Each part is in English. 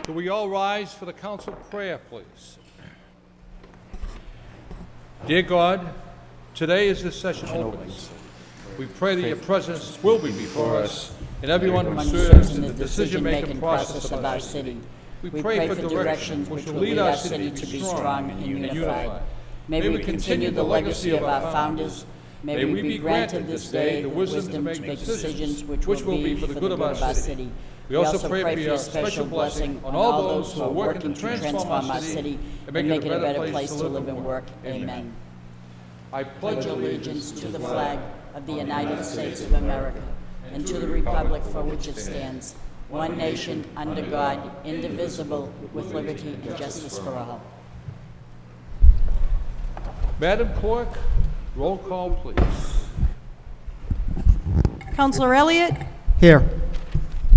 Do we all rise for the council prayer, please? Dear God, today as this session opens, we pray that your presence will be before us and everyone who serves in the decision-making process of our city. We pray for direction which will lead our city to be strong and unified. May we continue the legacy of our founders. May we be granted this day the wisdom to make decisions which will be for the good of our city. We also pray for your special blessing on all those who are working to transform our city and make it a better place to live and work. Amen. I pledge allegiance to the flag of the United States of America and to the republic for which it stands, one nation, under God, indivisible, with liberty and justice for all. Madam Clerk, roll call, please. Councilor Elliott? Here.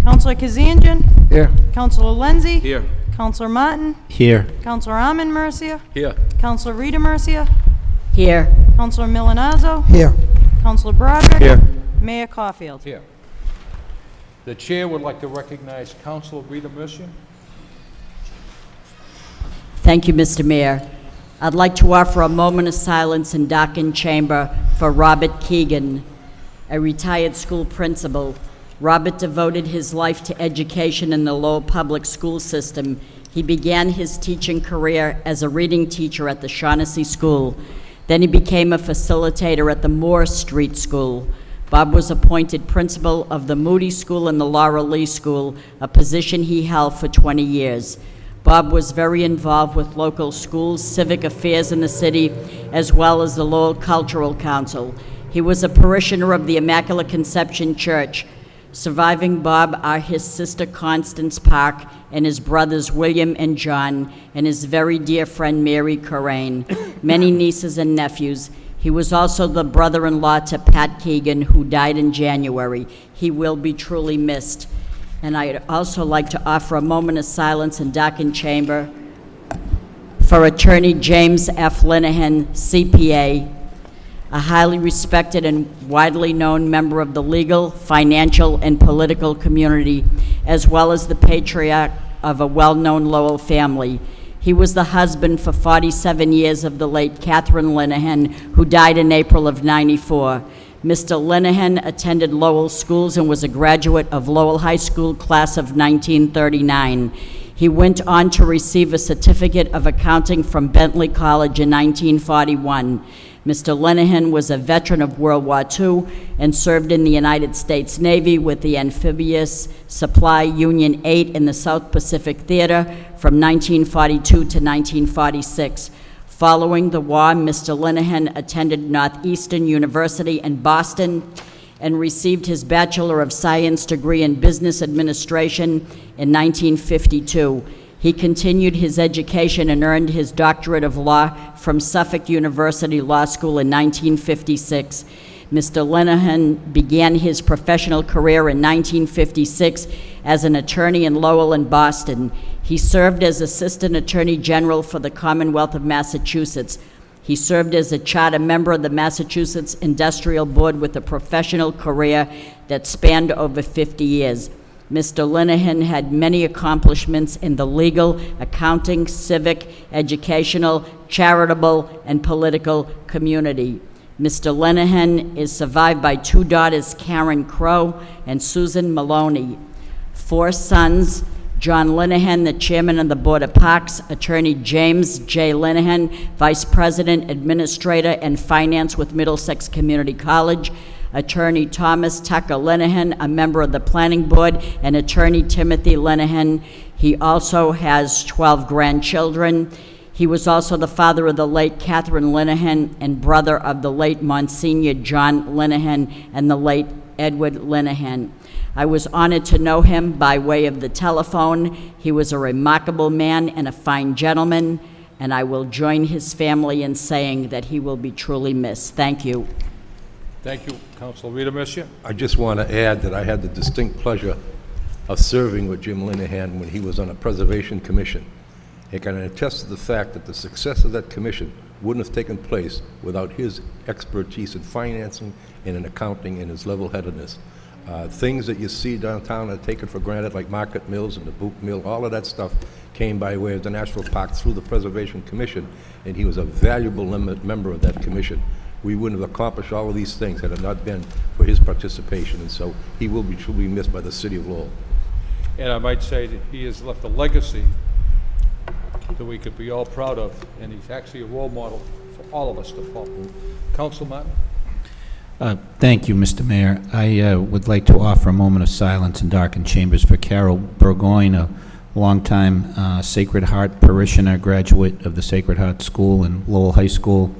Councilor Kazanjian? Here. Councilor Lenzi? Here. Councilor Martin? Here. Councilor Armin Mercia? Here. Councilor Rita Mercia? Here. Councilor Milanazzo? Here. Councilor Broderick? Here. Mayor Caulfield? Here. The chair would like to recognize Councilor Rita Mercia. Thank you, Mr. Mayor. I'd like to offer a moment of silence in Dockin Chamber for Robert Keegan, a retired school principal. Robert devoted his life to education in the Lowell public school system. He began his teaching career as a reading teacher at the Shaughnessy School. Then he became a facilitator at the Moore Street School. Bob was appointed principal of the Moody School and the Laura Lee School, a position he held for 20 years. Bob was very involved with local schools, civic affairs in the city, as well as the Lowell Cultural Council. He was a parishioner of the Immaculate Conception Church. Surviving Bob are his sister Constance Park and his brothers William and John, and his very dear friend Mary Corain, many nieces and nephews. He was also the brother-in-law to Pat Keegan, who died in January. He will be truly missed. And I'd also like to offer a moment of silence in Dockin Chamber for Attorney James F. Linehan, CPA, a highly respected and widely known member of the legal, financial, and political community, as well as the patriarch of a well-known Lowell family. He was the husband for 47 years of the late Catherine Linehan, who died in April of '94. Mr. Linehan attended Lowell schools and was a graduate of Lowell High School class of 1939. He went on to receive a certificate of accounting from Bentley College in 1941. Mr. Linehan was a veteran of World War II and served in the United States Navy with the Amphibious Supply Union 8 in the South Pacific Theater from 1942 to 1946. Following the war, Mr. Linehan attended Northeastern University in Boston and received his Bachelor of Science degree in Business Administration in 1952. He continued his education and earned his Doctorate of Law from Suffolk University Law School in 1956. Mr. Linehan began his professional career in 1956 as an attorney in Lowell and Boston. He served as Assistant Attorney General for the Commonwealth of Massachusetts. He served as a charter member of the Massachusetts Industrial Board with a professional career that spanned over 50 years. Mr. Linehan had many accomplishments in the legal, accounting, civic, educational, charitable, and political community. Mr. Linehan is survived by 2 daughters, Karen Crow and Susan Maloney, 4 sons, John Linehan, the chairman of the Board of Parks, Attorney James J. Linehan, Vice President, Administrator, and Finance with Middlesex Community College, Attorney Thomas Tucker Linehan, a member of the Planning Board, and Attorney Timothy Linehan. He also has 12 grandchildren. He was also the father of the late Catherine Linehan and brother of the late Monsignor John Linehan and the late Edward Linehan. I was honored to know him by way of the telephone. He was a remarkable man and a fine gentleman, and I will join his family in saying that he will be truly missed. Thank you. Thank you, Councilor Rita Mercia. I just want to add that I had the distinct pleasure of serving with Jim Linehan when he was on a preservation commission. I can attest to the fact that the success of that commission wouldn't have taken place without his expertise in financing and in accounting and his level-headedness. Things that you see downtown are taken for granted, like Market Mills and the Boot Mill, all of that stuff came by way of the National Park through the Preservation Commission, and he was a valuable member of that commission. We wouldn't have accomplished all of these things had it not been for his participation, and so he will be truly missed by the city of Lowell. And I might say that he has left a legacy that we could be all proud of, and he's actually a role model for all of us to follow. Council Martin? Thank you, Mr. Mayor. I would like to offer a moment of silence in darkened chambers for Carol Burgoyne, a longtime Sacred Heart parishioner, graduate of the Sacred Heart School and Lowell High School.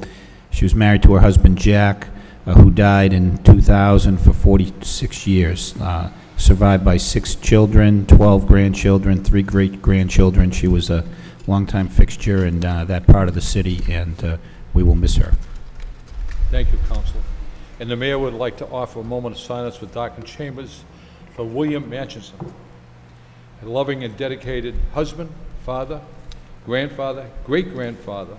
She was married to her husband, Jack, who died in 2000 for 46 years. Survived by 6 children, 12 grandchildren, 3 great-grandchildren. She was a longtime fixture in that part of the city, and we will miss her. Thank you, Councilor. And the mayor would like to offer a moment of silence with darkened chambers for William Manchison, a loving and dedicated husband, father, grandfather, great-grandfather.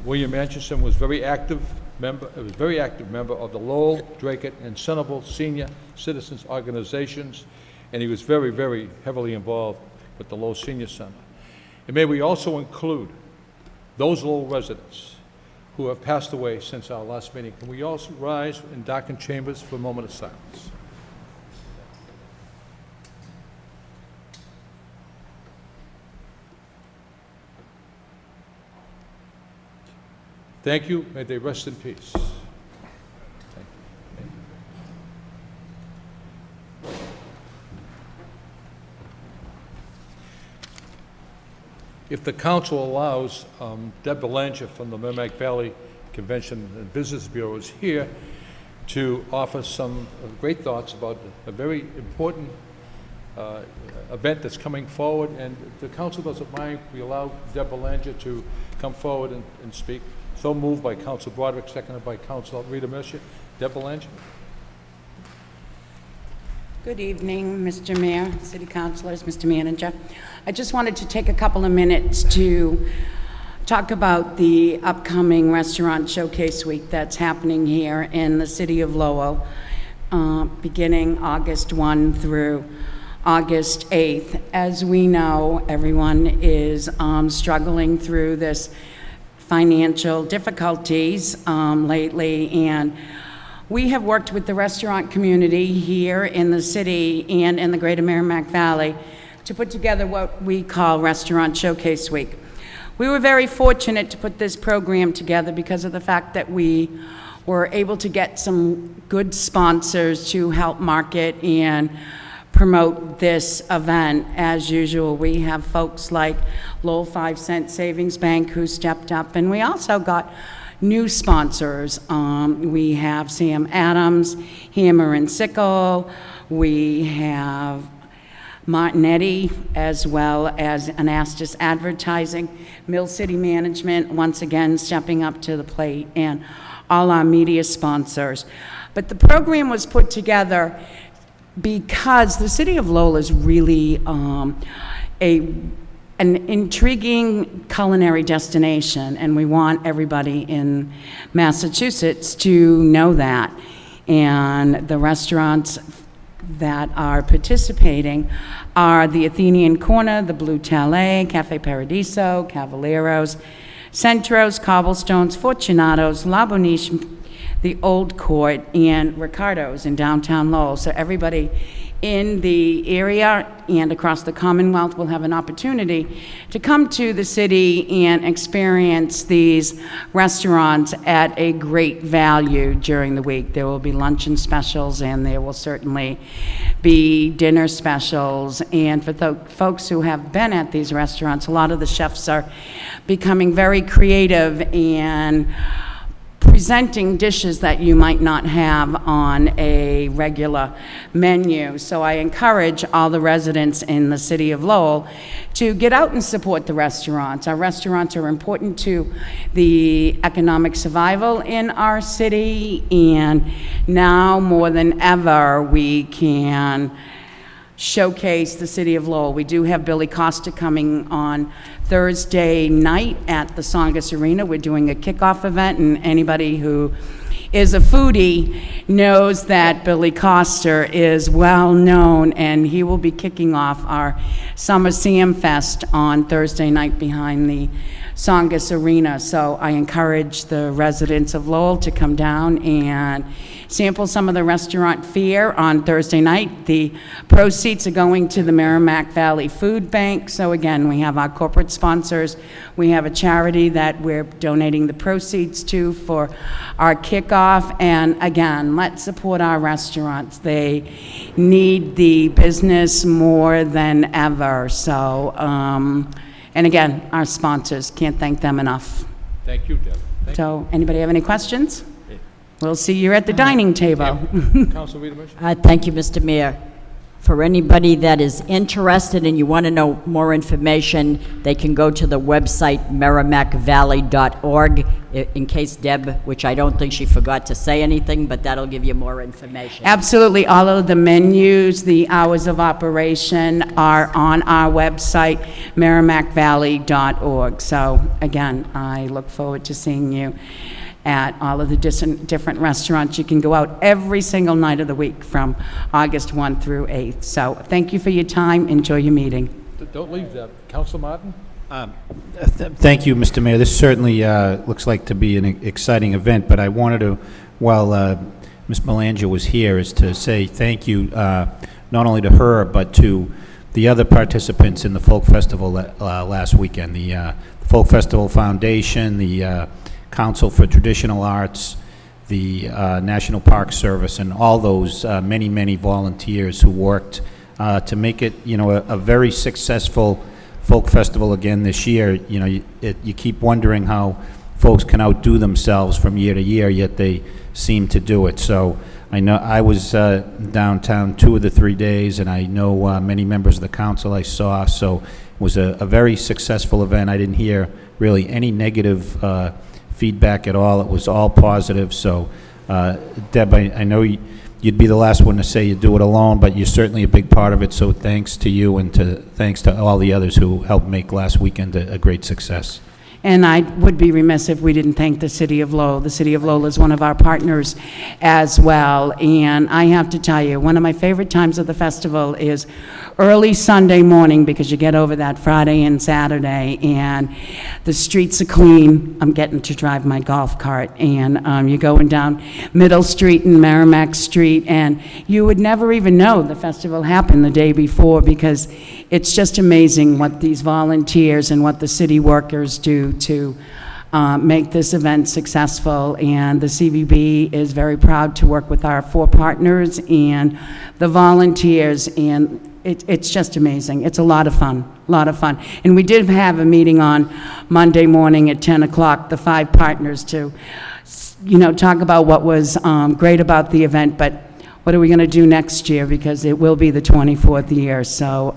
William Manchison was a very active member of the Lowell, Dracut, and Centerville senior citizens organizations, and he was very, very heavily involved with the Lowell Senior Center. And may we also include those Lowell residents who have passed away since our last meeting. Can we also rise in darkened chambers for a moment of silence? Thank you. May they rest in peace. Thank you. If the council allows, Deb Belanger from the Merrimack Valley Convention and Business Bureau is here to offer some great thoughts about a very important event that's coming forward, and if the council doesn't mind, we allow Deb Belanger to come forward and speak. So moved by Council Broderick, seconded by Council Rita Mercier. Deb Belanger. Good evening, Mr. Mayor, City Councilors, Mr. Manager. I just wanted to take a couple of minutes to talk about the upcoming Restaurant Showcase Week that's happening here in the city of Lowell, beginning August 1 through August 8th. As we know, everyone is struggling through this financial difficulties lately, and we have worked with the restaurant community here in the city and in the greater Merrimack Valley to put together what we call Restaurant Showcase Week. We were very fortunate to put this program together because of the fact that we were able to get some good sponsors to help market and promote this event. As usual, we have folks like Lowell 5 Cent Savings Bank who stepped up, and we also got new sponsors. We have Sam Adams, Hammer and Sickle, we have Martinetti, as well as Anastas Advertising, Mill City Management, once again stepping up to the plate, and all our media sponsors. But the program was put together because the city of Lowell is really an intriguing culinary destination, and we want everybody in Massachusetts to know that. And the restaurants that are participating are the Athenian Corner, the Blue Chalet, Cafe Paradiso, Cavalieros, Centros, Cobblestones, Fortunatos, La Boniche, the Old Court, and Ricardo's in downtown Lowell. So everybody in the area and across the Commonwealth will have an opportunity to come to the city and experience these restaurants at a great value during the week. There will be luncheon specials, and there will certainly be dinner specials. And for folks who have been at these restaurants, a lot of the chefs are becoming very creative and presenting dishes that you might not have on a regular menu. So I encourage all the residents in the city of Lowell to get out and support the restaurants. Our restaurants are important to the economic survival in our city, and now more than ever we can showcase the city of Lowell. We do have Billy Costa coming on Thursday night at the Songus Arena. We're doing a kickoff event, and anybody who is a foodie knows that Billy Coster is well-known, and he will be kicking off our Summer Sam Fest on Thursday night behind the Songus Arena. So I encourage the residents of Lowell to come down and sample some of the restaurant fare on Thursday night. The proceeds are going to the Merrimack Valley Food Bank. So again, we have our corporate sponsors. We have a charity that we're donating the proceeds to for our kickoff. And again, let's support our restaurants. They need the business more than ever. So, and again, our sponsors, can't thank them enough. Thank you, Deb. Thank So, anybody have any questions? We'll see you at the dining table. you. Council Rita Mercer? Thank you, Mr. Mayor. For anybody that is interested and you want to know more information, they can go to the website merrimackvalley.org, in case Deb, which I don't think she forgot to say anything, but that'll give you more information. Absolutely, all of the menus, the hours of operation are on our website, merrimackvalley.org. So again, I look forward to seeing you at all of the different restaurants. You can go out every single night of the week from August 1 through 8th. So thank you for your time. Enjoy your meeting. Don't leave, Deb. Council Martin? Thank you, Mr. Mayor. This certainly looks like to be an exciting event, but I wanted to, while Ms. Belanger was here, is to say thank you not only to her, but to the other participants in the Folk Festival last weekend, the Folk Festival Foundation, the Council for Traditional Arts, the National Park Service, and all those many, many volunteers who worked to make it, a very successful folk festival again this year. You keep wondering how folks can outdo themselves from year to year, yet they seem to do it. So I know I was downtown 2 of the 3 days, and I know many members of the council I saw, so it was a very successful event. I didn't hear really any negative feedback at all. It was all positive. So, Deb, I know you'd be the last one to say you do it alone, but you're certainly a big part of it. So thanks to you, and thanks to all the others who helped make last weekend a great success. And I would be remiss if we didn't thank the City of Lowell. The City of Lowell is one of our partners as well. And I have to tell you, one of my favorite times of the festival is early Sunday morning, because you get over that Friday and Saturday, and the streets are clean. I'm getting to drive my golf cart, and you're going down Middle Street and Merrimack Street, and you would never even know the festival happened the day before, because it's just amazing what these volunteers and what the city workers do to make this event successful. And the CVB is very proud to work with our 4 partners and the volunteers, and it's just amazing. It's a lot of fun, And we did have a meeting on Monday morning at 10 o'clock, the 5 partners, to talk about what was great about the event, but what are we going to do next year, because it will be the 24th year. So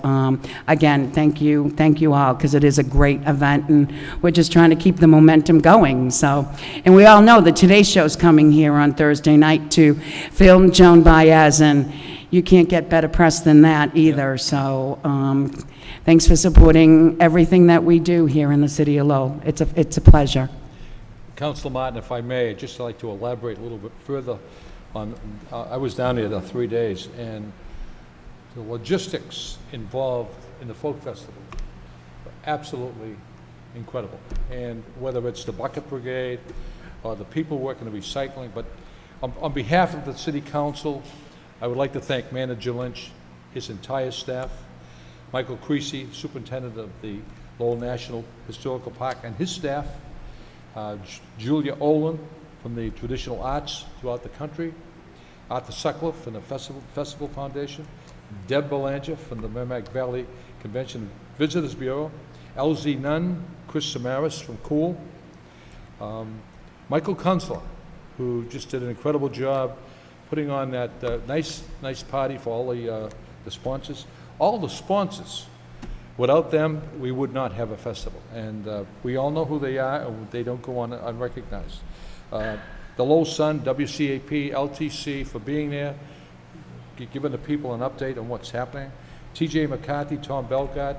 again, thank you all, because it is a great event, and we're just trying to keep the momentum going. So, and we all know that today's show's coming here on Thursday night to film Joan Baez, and you can't get better press than that either. So thanks for supporting everything that we do here in the City of Lowell. It's a pleasure. Councilor Martin, if I may, I'd just like to elaborate a little bit further on, I was down there the 3 days, and the logistics involved in the folk festival were absolutely incredible. And whether it's the bucket brigade or the people working the recycling, but on behalf of the city council, I would like to thank Manager Lynch, his entire staff, Michael Creasy, superintendent of the Lowell National Historical Park, and his staff, Julia Olin from the Traditional Arts throughout the country, Arthur Sutcliffe from the Festival Foundation, Deb Belanger from the Merrimack Valley Convention Visitors Bureau, LZ Nunn, Chris Samaras from Cool, Michael Kunstler, who just did an incredible job putting on that nice party for all the sponsors. All the sponsors, without them, we would not have a festival. And we all know who they are, and they don't go on unrecognized. The Lowell Sun, WCAP, LTC for being there, giving the people an update on what's happening. TJ McCarthy, Tom Belgard,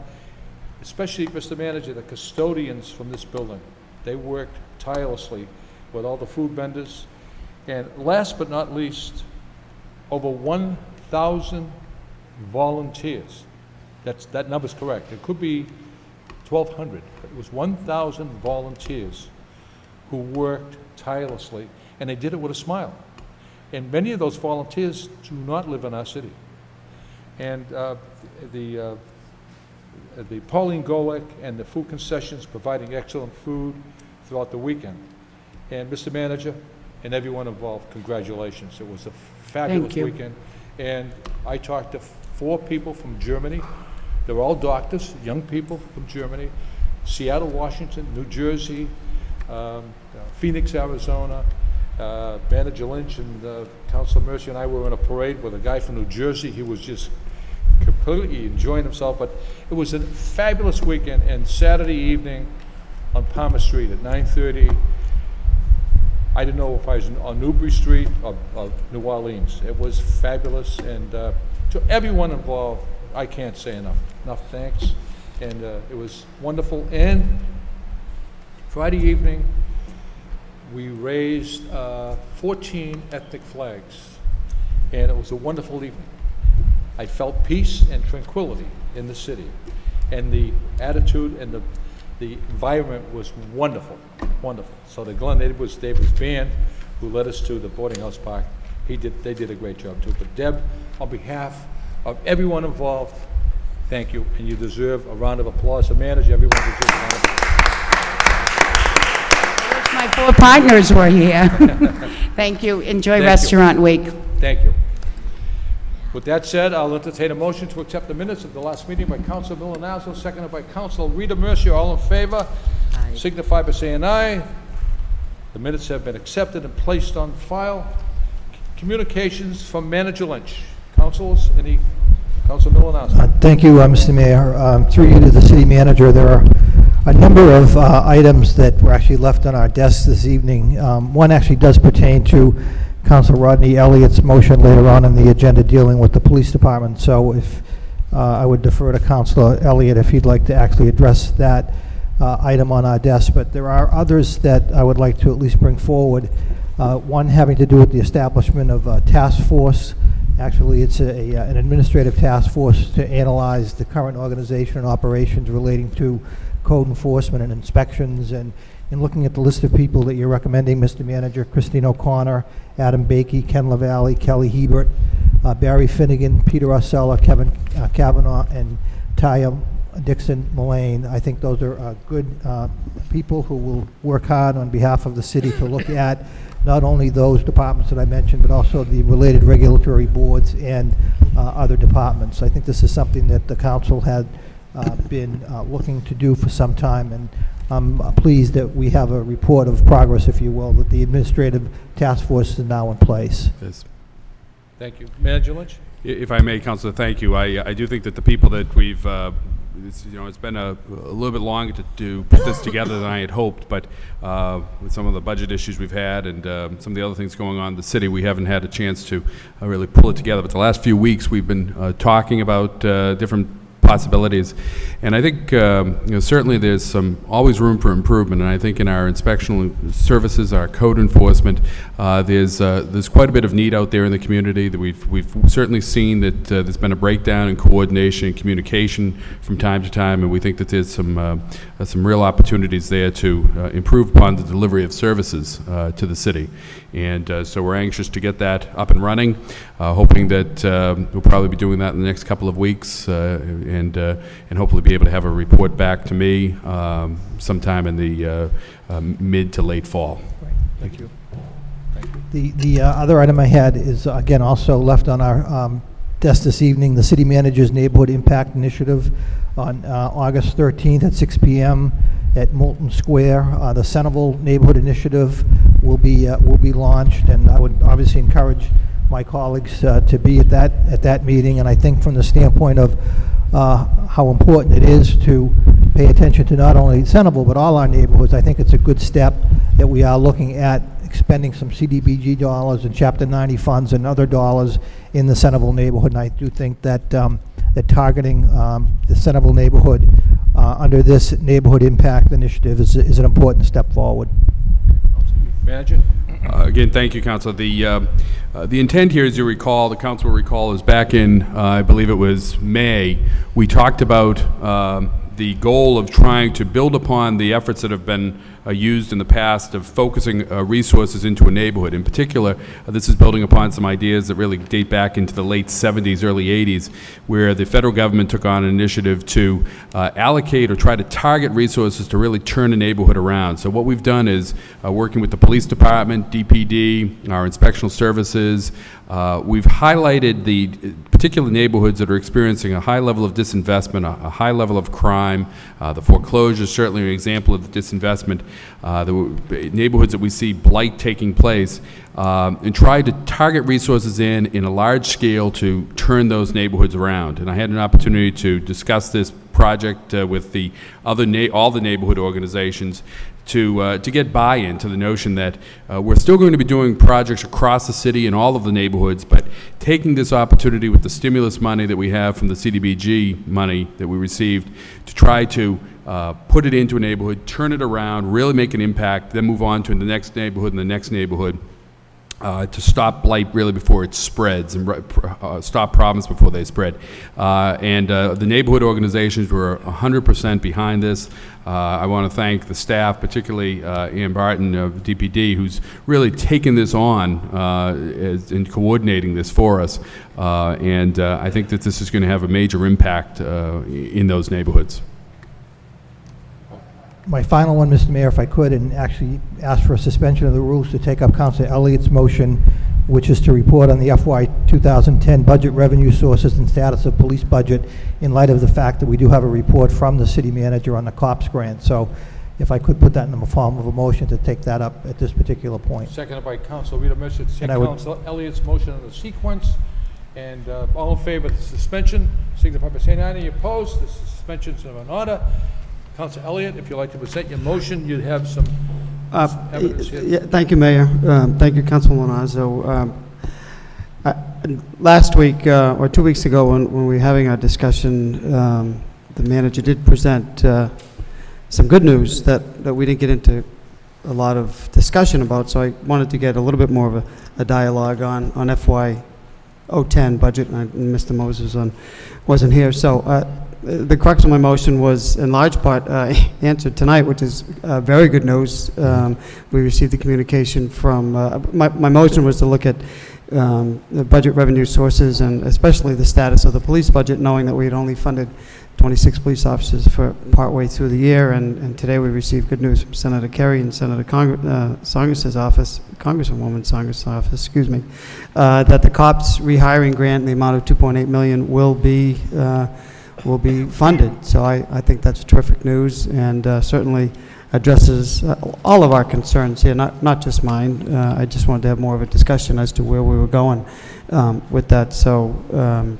especially, Mr. Manager, the custodians from this building. They worked tirelessly with all the food vendors, And last but not least, over 1,000 volunteers. That number's correct. It could be 1,200, but it was 1,000 volunteers who worked tirelessly, and they did it with a smile. And many of those volunteers do not live in our city. And the Pauline Golick and the food concessions providing excellent food throughout the weekend. And Mr. Manager and everyone involved, congratulations. It was a fabulous Thank you. weekend. And I talked to 4 people from Germany. They were all doctors, young people from Germany, Seattle, Washington, New Jersey, Phoenix, Arizona. Manager Lynch and Councilor Mercy and I were in a parade with a guy from New Jersey. He was just completely enjoying himself, but it was a fabulous weekend. And Saturday evening on Palmer Street at 9:30, I didn't know if I was on Newbury Street or New Orleans. It was fabulous, and to everyone involved, I can't say enough thanks. And it was wonderful. And Friday evening, we raised 14 ethnic flags, and it was a wonderful evening. I felt peace and tranquility in the city, and the attitude and the environment was wonderful, wonderful. So the Glenn Davis Band, who led us to the boarding house park, they did a great job too. But Deb, on behalf of everyone involved, thank you, and you deserve a round of applause. The manager, everyone deserves a round of applause. My 4 partners were here. Thank you. Enjoy Thank you. Restaurant Week. Thank you. With that said, I'll entertain a motion to accept the minutes of the last meeting by Councilor Milonazo, seconded by Councilor Rita Mercia. All in favor? Aye. Signify by saying aye. The minutes have been accepted and placed on file. Communications from Manager Lynch. Councilors, Councilor Milonazo. Thank you, Mr. Mayor. Through you to the city manager, there are a number of items that were actually left on our desks this evening. One actually does pertain to Councilor Rodney Elliott's motion later on in the agenda dealing with the police department. So if I would defer to Councilor Elliott if he'd like to actually address that item on our desk. But there are others that I would like to at least bring forward. One having to do with the establishment of a task force. Actually, it's an administrative task force to analyze the current organization and operations relating to code enforcement and inspections, and in looking at the list of people that you're recommending, Mr. Manager, Christine O'Connor, Adam Bakey, Ken LaValle, Kelly Hebert, Barry Finnegan, Peter Arcella, Kevin Kavanaugh, and Taya Dixon Mullane. I think those are good people who will work hard on behalf of the city to look at not only those departments that I mentioned, but also the related regulatory boards and other departments. I think this is something that the council had been looking to do for some time, and I'm pleased that we have a report of progress, if you will, that the administrative task force is now in place. Yes. Thank you. Manager Lynch? If I may, Councilor, thank you. I do think that the people that we've, it's been a little bit longer to put this together than I had hoped, but with some of the budget issues we've had and some of the other things going on in the city, we haven't had a chance to really pull it together. But the last few weeks, we've been talking about different possibilities, and I think certainly there's always room for improvement. And I think in our inspectional services, our code enforcement, there's quite a bit of need out there in the community. That we've certainly seen that there's been a breakdown in coordination and communication from time to time, and we think that there's some real opportunities there to improve upon the delivery of services to the city. And so we're anxious to get that up and running, hoping that we'll probably be doing that in the next couple of weeks, and hopefully be able to have a report back to me sometime in the mid to late fall. Thank you. The other item I had is, again, also left on our desk this evening, the City Manager's Neighborhood Impact Initiative on August 13th at 6 p.m. at Moulton Square. The Centerville Neighborhood Initiative will be launched, and I would obviously encourage my colleagues to be at that meeting. And I think from the standpoint of how important it is to pay attention to not only Centerville but all our neighborhoods, I think it's a good step that we are looking at expending some CDBG dollars and Chapter 90 funds and other dollars in the Centerville neighborhood. And I do think that that targeting the Centerville neighborhood under this neighborhood impact initiative is an important step forward. Manager? Again, thank you, Councilor. The intent here, as you recall, the council will recall, is back in, I believe it was May, we talked about the goal of trying to build upon the efforts that have been used in the past of focusing resources into a neighborhood. In particular, this is building upon some ideas that really date back into the late 70s, early 80s, where the federal government took on an initiative to allocate or try to target resources to really turn a neighborhood around. So what we've done is, working with the police department, DPD, our inspectional services, we've highlighted the particular neighborhoods that are experiencing a high level of disinvestment, a high level of crime. The foreclosure is certainly an example of the disinvestment. The neighborhoods that we see blight taking place, and try to target resources in a large scale to turn those neighborhoods around. And I had an opportunity to discuss this project with the other all the neighborhood organizations to get buy-in to the notion that we're still going to be doing projects across the city in all of the neighborhoods, but taking this opportunity with the stimulus money that we have from the CDBG money that we received to try to put it into a neighborhood, turn it around, really make an impact, then move on to the next neighborhood and the next neighborhood. To stop blight really before it spreads and stop problems before they spread. The neighborhood organizations were 100% behind this. I want to thank the staff, particularly Ann Barton of DPD, who's really taken this on in coordinating this for us. I think that this is going to have a major impact in those neighborhoods. My final one, Mr. Mayor, if I could, and actually ask for a suspension of the rules to take up Councilor Elliott's motion, which is to report on the FY 2010 budget revenue sources and status of police budget in light of the fact that we do have a report from the city manager on the COPS grant. So if I could put that in the form of a motion to take that up at this particular point. Seconded by Councilor Rita Mercer to take And I would- Councilor Elliott's motion in the sequence. And all in favor of the suspension, signify by saying aye. Any opposed? The suspension's in order. Councilor Elliott, if you'd like to present your motion, you'd have some evidence here. Yeah, thank you, Mayor. Thank you, Councilman Lonazzo. Last week, or 2 weeks ago, when we were having our discussion, the manager did present some good news that we didn't get into a lot of discussion about, so I wanted to get a little bit more of a dialogue on FY 2010 budget, and Mr. Moses wasn't here. So the crux of my motion was, in large part, answered tonight, which is very good news. We received the communication from, my motion was to look at the budget revenue sources and especially the status of the police budget, knowing that we had only funded 26 police officers for partway through the year, and today we received good news from Senator Kerry and Senator Congress's office, Congresswoman Songer's office, excuse me, that the COPS rehiring grant in the amount of $2.8 million will be funded. So I think that's terrific news, and certainly addresses all of our concerns here, not just mine. I just wanted to have more of a discussion as to where we were going with that. So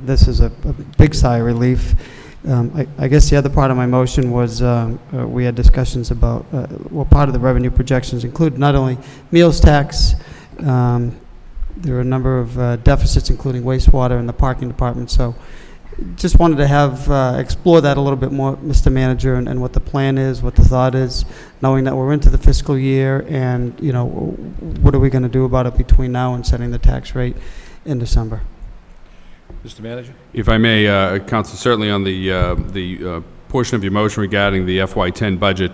this is a big sigh of relief. I guess the other part of my motion was we had discussions about, well, part of the revenue projections include not only meals tax, there are a number of deficits, including wastewater and the parking department. So just wanted to have explore that a little bit more, Mr. Manager, and what the plan is, what the thought is, knowing that we're into the fiscal year, and you know, what are we going to do about it between now and setting the tax rate in December? Mr. Manager? If I may, Council, certainly on the portion of your motion regarding the FY10 budget,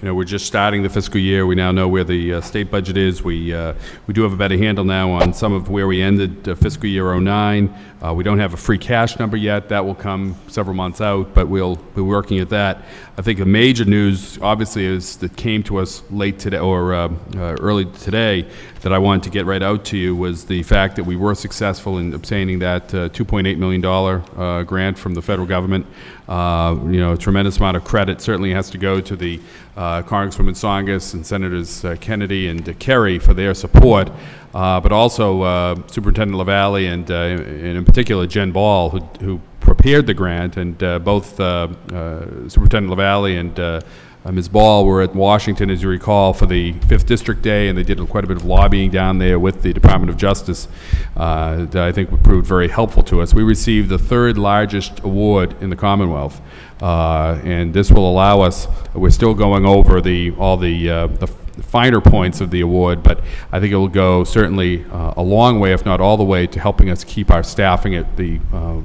we're just starting the fiscal year. We now know where the state budget is. We do have a better handle now on some of where we ended fiscal year 09. We don't have a free cash number yet. That will come several months out, but we'll be working at that. I think the major news, obviously, is that came to us late today or early today that I wanted to get right out to you was the fact that we were successful in obtaining that $2.8 million grant from the federal government. A tremendous amount of credit certainly has to go to the Congresswoman Tsongas and Senators Kennedy and Kerry for their support, but also Superintendent LaValle and in particular Jen Ball, who prepared the grant, and both Superintendent LaValle and Ms. Ball were at Washington, as you recall, for the 5th District Day, and they did quite a bit of lobbying down there with the Department of Justice that I think proved very helpful to us. We received the 3rd largest award in the Commonwealth, and this will allow us, we're still going over all the finer points of the award, but I think it will go certainly a long way, if not all the way, to helping us keep our staffing at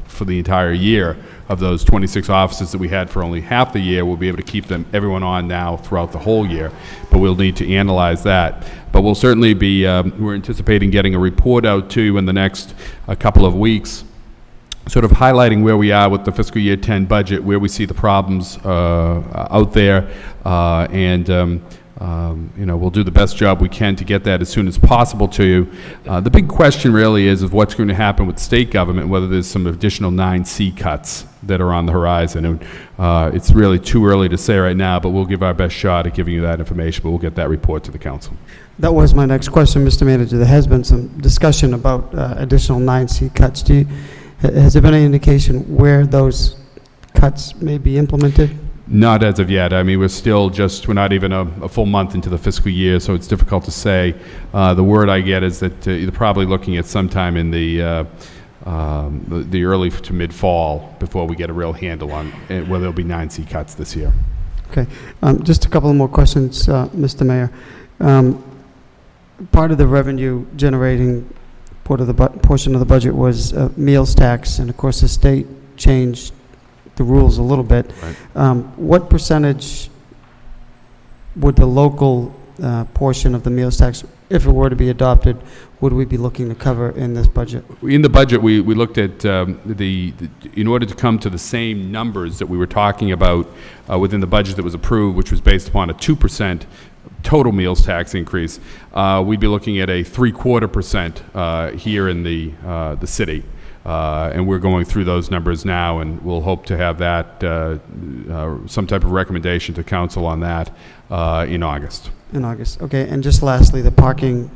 for the entire year. Of those 26 officers that we had for only half the year, we'll be able to keep everyone on now throughout the whole year, but we'll need to analyze that. But we'll certainly be, we're anticipating getting a report out to you in the next couple of weeks, sort of highlighting where we are with the fiscal year 10 budget, where we see the problems out there, we'll do the best job we can to get that as soon as possible to you. The big question really is what's going to happen with state government, whether there's some additional 9C cuts that are on the horizon. And it's really too early to say right now, but we'll give our best shot at giving you that information, but we'll get that report to the council. That was my next question, Mr. Manager. There has been some discussion about additional 9C cuts. Has there been any indication where those cuts may be implemented? Not as of yet. I mean, we're not even a full month into the fiscal year, so it's difficult to say. The word I get is that you're probably looking at sometime in the early to mid-fall before we get a real handle on whether there'll be 9C cuts this year. Okay. Just a couple of more questions, Mr. Mayor. Part of the revenue-generating portion of the budget was meals tax, and of course the state changed the rules a little bit. Right. What percentage would the local portion of the meals tax, if it were to be adopted, would we be looking to cover in this budget? In the budget, we looked at in order to come to the same numbers that we were talking about within the budget that was approved, which was based upon a 2% total meals tax increase, we'd be looking at a 0.75% here in the city. And we're going through those numbers now, and we'll hope to have that, some type of recommendation to council on that in August. In August, okay. And just lastly, the parking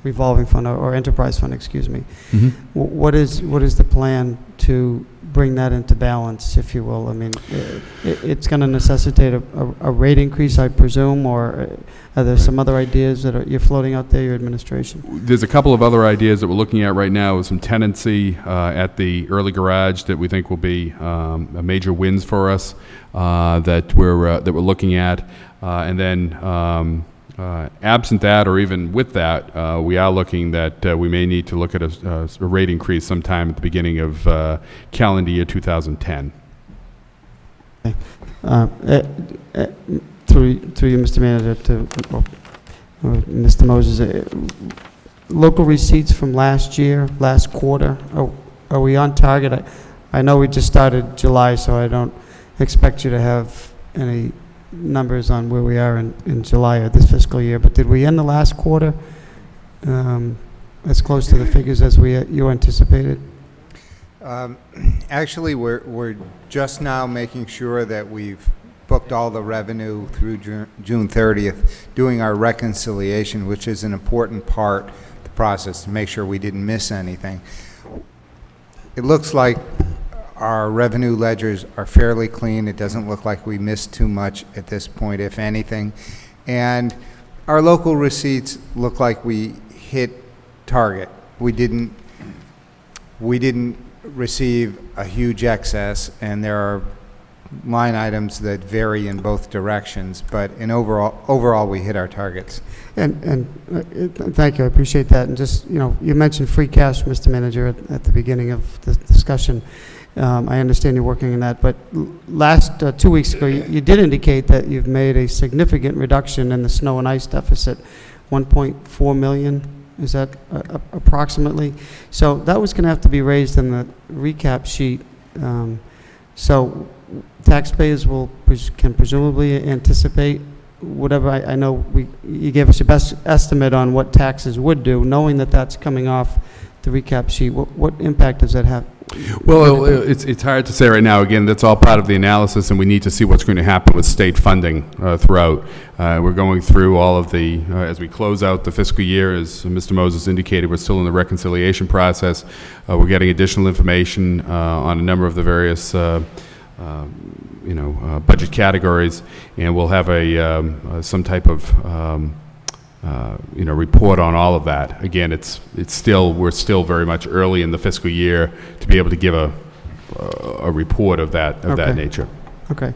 revolving fund or enterprise fund, excuse me. Mm-hmm. What is the plan to bring that into balance, if you will? I mean, it's going to necessitate a rate increase, I presume, or are there some other ideas that you're floating out there, your administration? There's a couple of other ideas that we're looking at right now with some tenancy at the early garage that we think will be a major wins for us that we're looking at, and then absent that, or even with that, we are looking that we may need to look at a rate increase sometime at the beginning of calendar year 2010. Okay. Through you, Mr. Manager, to Mr. Moses, local receipts from last quarter, are we on target? I know we just started July, so I don't expect you to have any numbers on where we are in July of this fiscal year, but did we end the last quarter as close to the figures as you anticipated? Actually, we're just now making sure that we've booked all the revenue through June 30th, doing our reconciliation, which is an important part of the process to make sure we didn't miss anything. It looks like our revenue ledgers are fairly clean. It doesn't look like we missed too much at this point, if anything. And our local receipts look like we hit target. We didn't receive a huge excess, and there are line items that vary in both directions, but in overall we hit our targets. And thank you, I appreciate that. And just, you mentioned free cash, Mr. Manager, at the beginning of the discussion. I understand you're working on that, but last 2 weeks ago, you did indicate that you've made a significant reduction in the snow and ice deficit, 1.4 million, is that approximately? So that was going to have to be raised in the recap sheet. So taxpayers can presumably anticipate whatever, I know you gave us your best estimate on what taxes would do, knowing that that's coming off the recap sheet. What impact does that have? Well, it's hard to say right now. Again, that's all part of the analysis, and we need to see what's going to happen with state funding throughout. We're going through all of the, as we close out the fiscal year, as Mr. Moses indicated, we're still in the reconciliation process. We're getting additional information on a number of the various budget categories, and we'll have some type of report on all of that. Again, we're still very much early in the fiscal year to be able to give a report of that nature. Okay.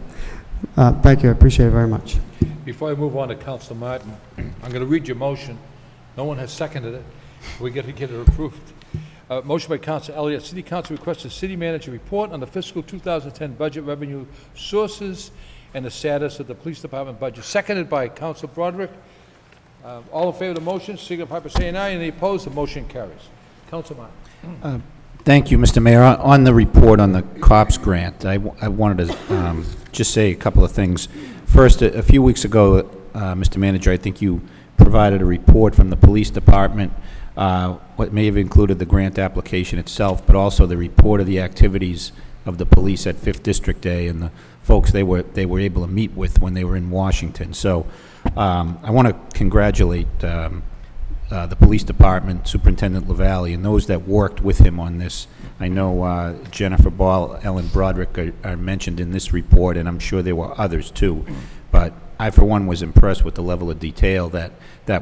Thank you. I appreciate it very much. Before I move on to Council Martin, I'm going to read your motion. No one has seconded it. We got to get it approved. Motion by Council Elliott. City Council requests the city manager report on the fiscal 2010 budget revenue sources and the status of the police department budget. Seconded by Council Broderick. All in favor of the motion, signify by saying aye. Any opposed? The motion carries. Council Martin. Thank you, Mr. Mayor. On the report on the COPS grant, I wanted to just say a couple of things. First, a few weeks ago, Mr. Manager, I think you provided a report from the police department, what may have included the grant application itself, but also the report of the activities of the police at 5th District Day and the folks they were able to meet with when they were in Washington. So I want to congratulate the police department, Superintendent LaValle, and those that worked with him on this. I know Jennifer Ball, Ellen Broderick are mentioned in this report, and I'm sure there were others too. But I, for one, was impressed with the level of detail that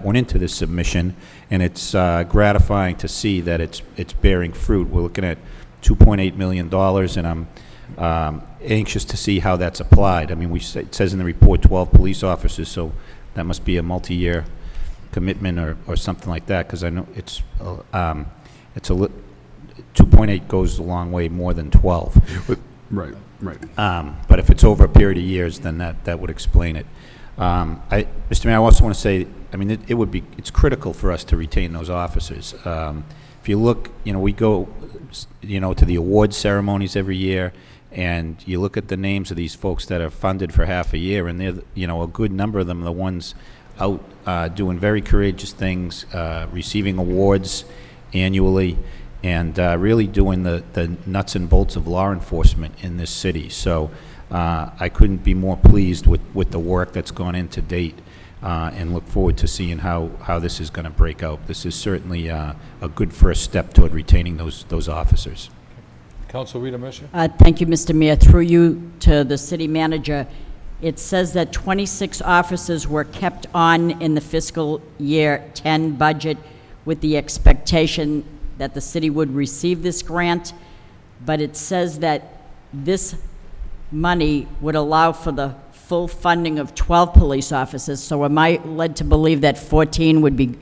went into this submission, and it's gratifying to see that it's bearing fruit. We're looking at $2.8 million, and I'm anxious to see how that's applied. I mean, it says in the report 12 police officers, so that must be a multi-year commitment or something like that, because I know it's 2.8 goes a long way more than 12. Right. But if it's over a period of years, then that would explain it. Mr. Mayor, I also want to say, I mean, it's critical for us to retain those officers. If you look, we go, to the award ceremonies every year, and you look at the names of these folks that are funded for half a year, and they're, a good number of them are the ones out doing very courageous things, receiving awards annually, and really doing the nuts and bolts of law enforcement in this city. So I couldn't be more pleased with the work that's gone in to date, and look forward to seeing how this is going to break out. This is certainly a good first step toward retaining those officers. Council Rita Mercer. Thank you, Mr. Mayor. Through you to the city manager, it says that 26 officers were kept on in the fiscal year 10 budget with the expectation that the city would receive this grant, but it says that this money would allow for the full funding of 12 police officers. So am I led to believe that 14 would be,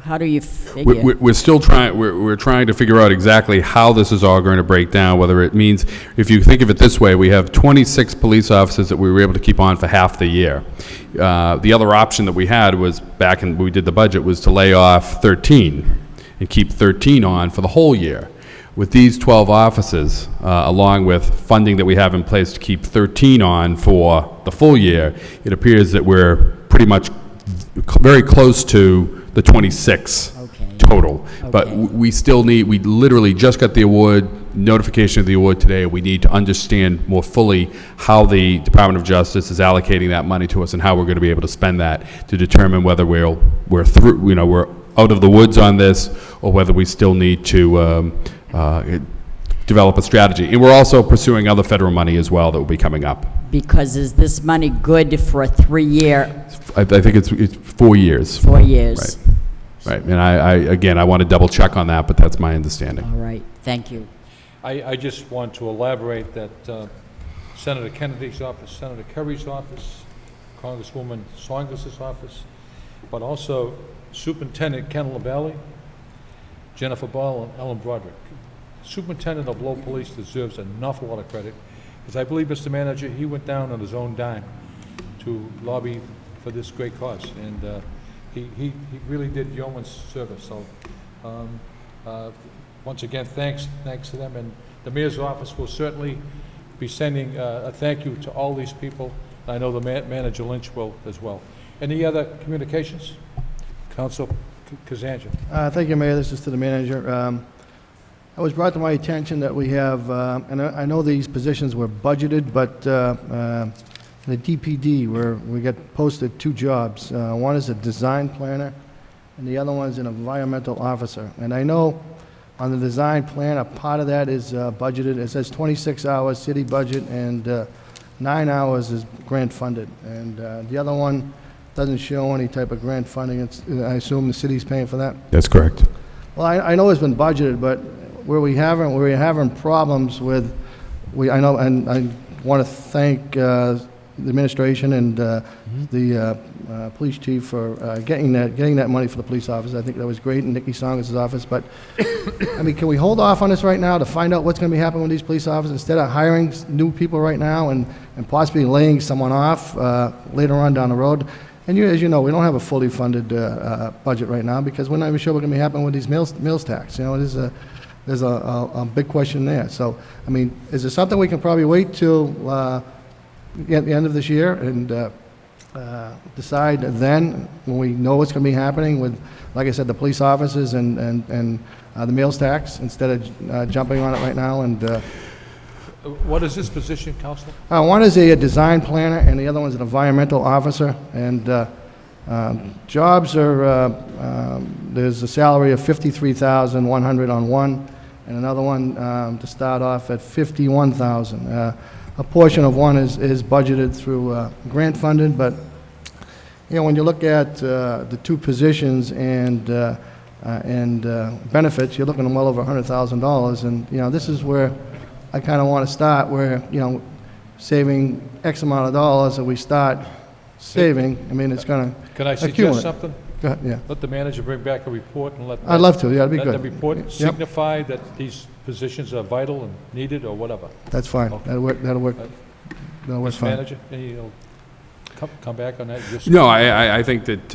how do you figure? We're still trying, we're trying to figure out exactly how this is all going to break down, whether it means, if you think of it this way, we have 26 police officers that we were able to keep on for half the year. The other option that we had was, back when we did the budget, was to lay off 13 and keep 13 on for the whole year. With these 12 officers, along with funding that we have in place to keep 13 on for the full year, it appears that we're pretty much very close to the 26 total. But we still need, we literally just got the award, notification of the award today. We need to understand more fully how the Department of Justice is allocating that money to us and how we're going to be able to spend that to determine whether we're through, we're out of the woods on this, or whether we still need to develop a strategy. And we're also pursuing other federal money as well that will be coming up. Because is this money good for a 3-year? I think it's 4 years. 4 years. Right. And I want to double check on that, but that's my understanding. All right, thank you. I just want to elaborate that Senator Kennedy's office, Senator Kerry's office, Congresswoman Saunders' office, but also Superintendent Ken LaValle, Jennifer Ball, and Ellen Broderick. Superintendent of Lowell Police deserves an awful lot of credit, because I believe, Mr. Manager, he went down on his own dime to lobby for this great cause, and he really did yeoman's service. So once again, thanks to them, and the mayor's office will certainly be sending a thank you to all these people. I know the manager Lynch will as well. Any other communications? Council Kazanja. Thank you, Mayor. This is to the manager. It was brought to my attention that we have, and I know these positions were budgeted, but the DPD, where we got posted 2 jobs. One is a design planner, and the other one is an environmental officer. And I know on the design plan, a part of that is budgeted. It says 26 hours city budget, and 9 hours is grant funded. And the other one doesn't show any type of grant funding. I assume the city's paying for that? That's correct. Well, I know it's been budgeted, but where we're having problems with, I know, and I want to thank administration and the police chief for getting that money for the police officers. I think that was great, and Nikki Songus' office. But, I mean, can we hold off on this right now to find out what's going to be happening with these police officers instead of hiring new people right now and possibly laying someone off later on down the road? And as you know, we don't have a fully funded budget right now because we're not even sure what's going to be happening with these meals tax. You know, there's a big question there. So, I mean, is there something we can probably wait till at the end of this year and decide then when we know what's going to be happening with, like I said, the police officers and the meals tax instead of jumping on it right now? And What is this position, Counselor? one is a design planner and the other one's an environmental officer. And jobs are, there's a salary of $53,100 on one, and another one to start off at $51,000. A portion of one is budgeted through grant funded, but you know, when you look at the two positions and benefits, you're looking at well over $100,000. And you know, this is where I kind of want to start, where you know, saving X amount of dollars, and we start saving. I mean, it's going to Can I suggest accumulate. something? Go ahead, yeah. Let the manager bring back a report and let. I'd love to. Yeah, that'd be let good. the report Yep. signify that these positions are vital and needed, or whatever. That's fine. Okay. That'll work. That'll work. That'll work Mr. fine. Manager, you'll come back on that? Just- No, I think that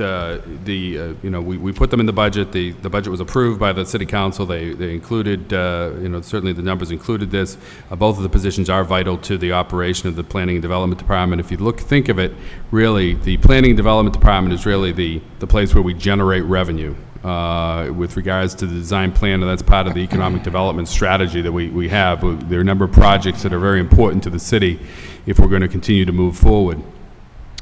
you know, we put them in the budget. The budget was approved by the city council. They included, you know, certainly the numbers included this. Both of the positions are vital to the operation of the Planning and Development Department. If you think of it, really, the Planning and Development Department is really the place where we generate revenue. With regards to the design plan, and that's part of the economic development strategy that we have. There are a number of projects that are very important to the city if we're going to continue to move forward.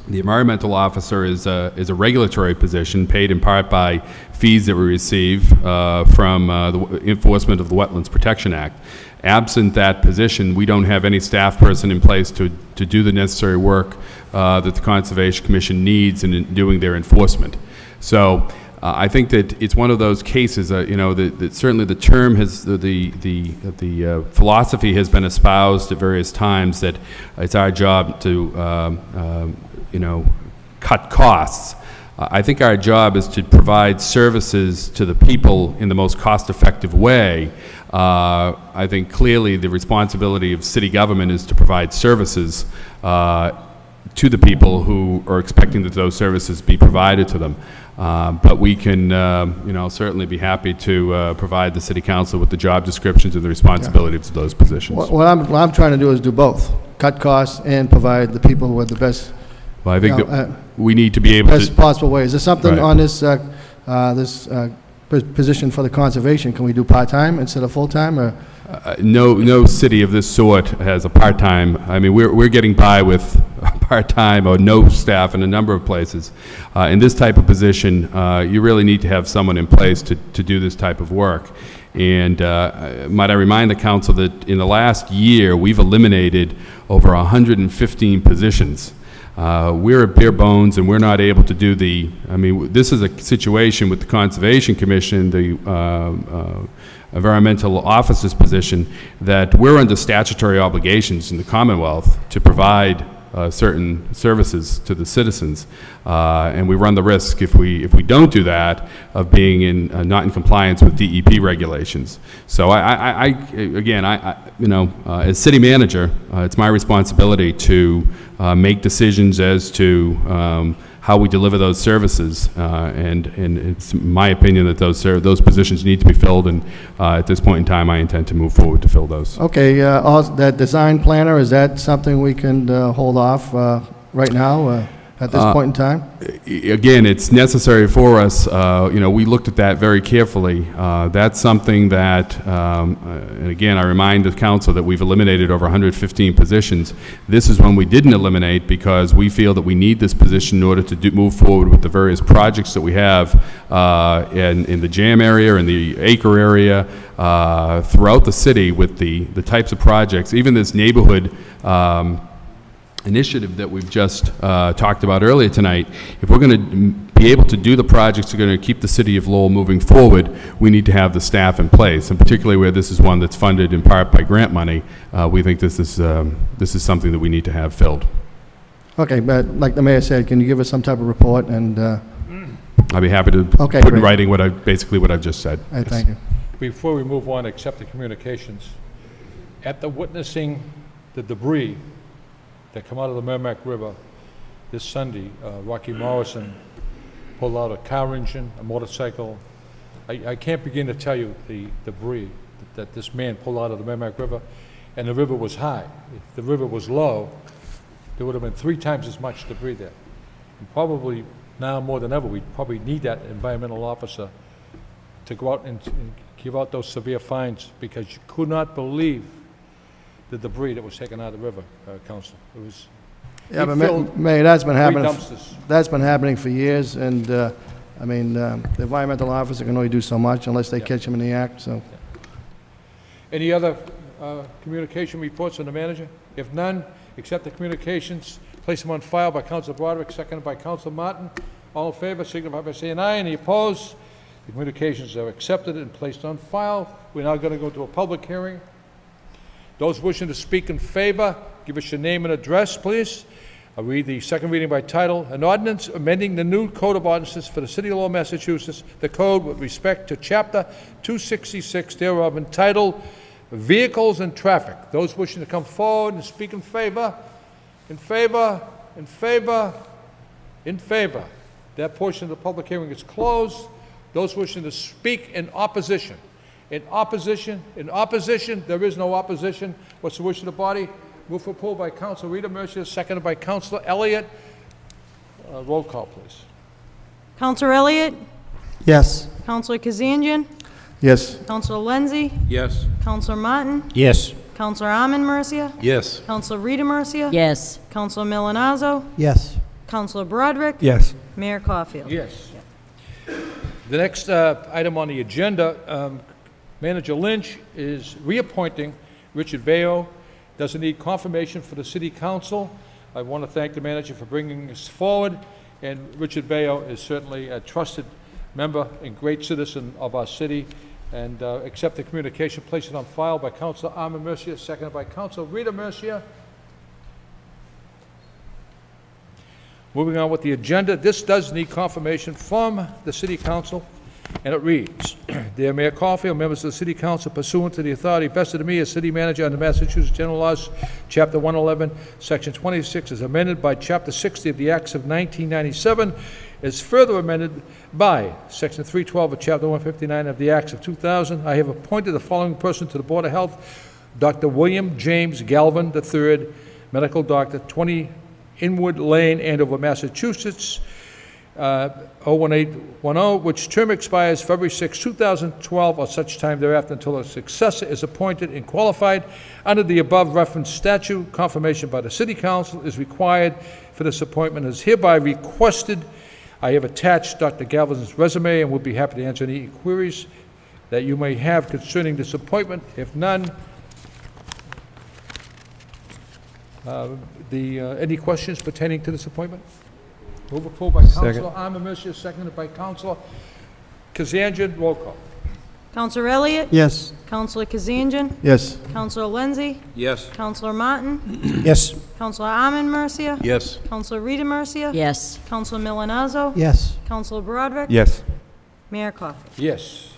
The environmental officer is a regulatory position paid in part by fees that we receive from the enforcement of the Wetlands Protection Act. Absent that position, we don't have any staff person in place to do the necessary work that the Conservation Commission needs in doing their enforcement. So I think that it's one of those cases, you know, that certainly the term has, the philosophy has been espoused at various times that it's our job to, you know, cut costs. I think our job is to provide services to the people in the most cost-effective way. I think clearly the responsibility of city government is to provide services to the people who are expecting that those services be provided to them. But we can, you know, certainly be happy to provide the city council with the job descriptions and the responsibilities of those positions. What I'm trying to do is do both: cut costs and provide the people with the best. Well, I think you know, that we need to be able best to. possible way. Is there something Right. on this position for the conservation? Can we do part-time instead of full-time, or? No city of this sort has a part-time. I mean, we're getting by with part-time or no staff in a number of places. In this type of position, you really need to have someone in place to do this type of work. And might I remind the council that in the last year, we've eliminated over 115 positions. We're at bare bones, and we're not able to do the, I mean, this is a situation with the Conservation Commission, the environmental officer's position, that we're under statutory obligations in the Commonwealth to provide certain services to the citizens, and we run the risk if we don't do that of being not in compliance with DEP regulations. So again, you know, as city manager, it's my responsibility to make decisions as to how we deliver those services, and it's my opinion that those positions need to be filled, and at this point in time, I intend to move forward to fill those. Okay, that design planner, is that something we can hold off right now at this point in time? Again, it's necessary for us. You know, we looked at that very carefully. That's something that, and again, I remind the council that we've eliminated over 115 positions. This is one we didn't eliminate because we feel that we need this position in order to move forward with the various projects that we have in the Jam area, in the Acre area, throughout the city with the types of projects, even this neighborhood initiative that we've just talked about earlier tonight. If we're going to be able to do the projects that are going to keep the city of Lowell moving forward, we need to have the staff in place, and particularly where this is one that's funded in part by grant money, we think this is something that we need to have filled. Okay, but like the mayor said, can you give us some type of report and, I'd be happy to Okay, put in great. writing basically what I've just said. I Yes. thank you. Before we move on, accept the communications. After witnessing the debris that come out of the Merrimack River this Sunday, Rocky Morrison pulled out a car engine, a motorcycle. I can't begin to tell you the debris that this man pulled out of the Merrimack River, and the river was high. If the river was low, there would have been 3 times as much debris there. And probably now more than ever, we probably need that environmental officer to go out and give out those severe fines, because you could not believe the debris that was taken out of the river, Council. It was, Yeah, he but filled Mayor, that's been 3 happening. dumpsters. That's been happening for years, and, the environmental officer can only do so much unless they catch him in the act, so. Any other communication reports from the manager? If none, accept the communications, place them on file by Council Broderick, seconded by Council Martin. All in favor, signify by saying aye. Any opposed? The communications are accepted and placed on file. We're now going to go to a public hearing. Those wishing to speak in favor, give us your name and address, please. I'll read the second reading by title. An ordinance amending the new Code of Ordinances for the City of Lowell, Massachusetts, the code with respect to Chapter 266 thereof, entitled Vehicles and Traffic. Those wishing to come forward and speak in favor, in favor, in favor, in favor. That portion of the public hearing is closed. Those wishing to speak in opposition. In opposition, there is no opposition. What's the wish of the body? Move for approval by Council Rita Mercier, seconded by Councilor Elliott. Roll call, please. Counselor Elliott? Yes. Counselor Kazanjian? Yes. Counselor Lenzi? Yes. Counselor Martin? Yes. Counselor Armin Mercia? Yes. Counselor Rita Mercia? Yes. Counselor Milonazo? Yes. Counselor Broderick? Yes. Mayor Caulfield? Yes. The next item on the agenda, Manager Lynch is reappointing Richard Veo. Doesn't need confirmation for the City Council. I want to thank the manager for bringing this forward, and Richard Veo is certainly a trusted member and great citizen of our city, and accept the communication, place it on file by Councilor Armin Mercia, seconded by Councilor Rita Mercia. Moving on with the agenda, this does need confirmation from the City Council, and it reads, Dear Mayor Caulfield, members of the City Council, pursuant to the authority vested in me as City Manager under Massachusetts General Laws, Chapter 111, Section 26, is amended by Chapter 60 of the Acts of 1997, is further amended by Section 312 of Chapter 159 of the Acts of 2000. I have appointed the following person to the Board of Health: Dr. William James Galvin III, medical doctor, 20 Inwood Lane, Andover, Massachusetts, 01810, which term expires February 6, 2012, or such time thereafter until a successor is appointed and qualified. Under the above referenced statute, confirmation by the City Council is required for this appointment is hereby requested. I have attached Dr. Galvin's resume and will be happy to answer any queries that you may have concerning this appointment. If none, any questions pertaining to this appointment? Move approval by Councilor Armin Mercia, seconded by Councilor Kazanjian. Roll call. Counselor Elliott? Yes. Counselor Kazanjian? Yes. Counselor Lenzi? Yes. Counselor Martin? Yes. Counselor Armin Mercia? Yes. Counselor Rita Mercia? Yes. Counselor Milonazo? Yes. Counselor Broderick? Yes. Mayor Caulfield? Yes.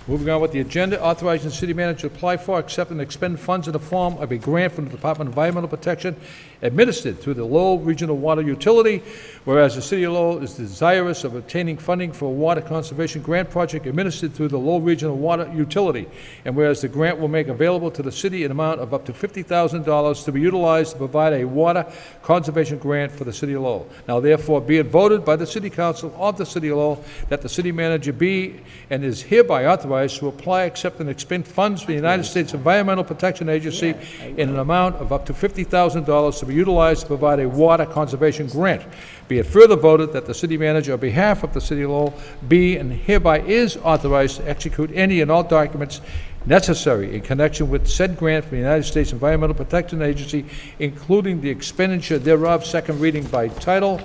Moving on with the agenda, authorizing the city manager to apply for, accept, and expend funds in the form of a grant from the Department of Environmental Protection administered through the Lowell Regional Water Utility, whereas the city of Lowell is desirous of obtaining funding for a water conservation grant project administered through the Lowell Regional Water Utility, and whereas the grant will make available to the city an amount of up to $50,000 to be utilized to provide a water conservation grant for the city of Lowell. Now therefore be it voted by the City Council of the city of Lowell that the city manager be and is hereby authorized to apply, accept, and expend funds from the United States Environmental Protection Agency in an amount of up to $50,000 to be utilized to provide a water conservation grant. Be it further voted that the city manager, on behalf of the city of Lowell, be and hereby is authorized to execute any and all documents necessary in connection with said grant from the United States Environmental Protection Agency, including the expenditure thereof. Second reading by title.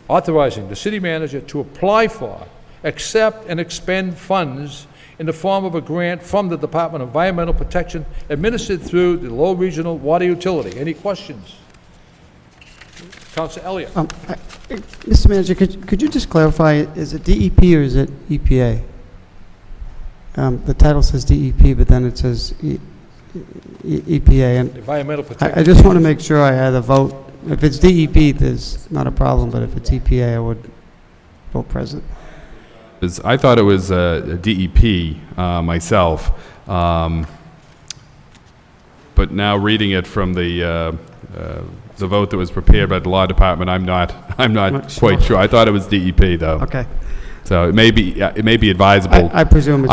Authorizing the city manager to apply for, accept, and expend funds in the form of a grant from the Department of Environmental Protection administered through the Lowell Regional Water Utility. Any questions? Councilor Elliott. Mr. Manager, could you just clarify, is it DEP or is it EPA? The title says DEP, but then it says EPA, and Environmental Protection. I just want to make sure I had a vote. If it's DEP, there's not a problem, but if it's EPA, I would vote present. I thought it was a DEP myself, but now reading it from the vote that was prepared by the law department, I'm not quite sure. I thought it was DEP though. Okay. So it may be advisable. I presume it's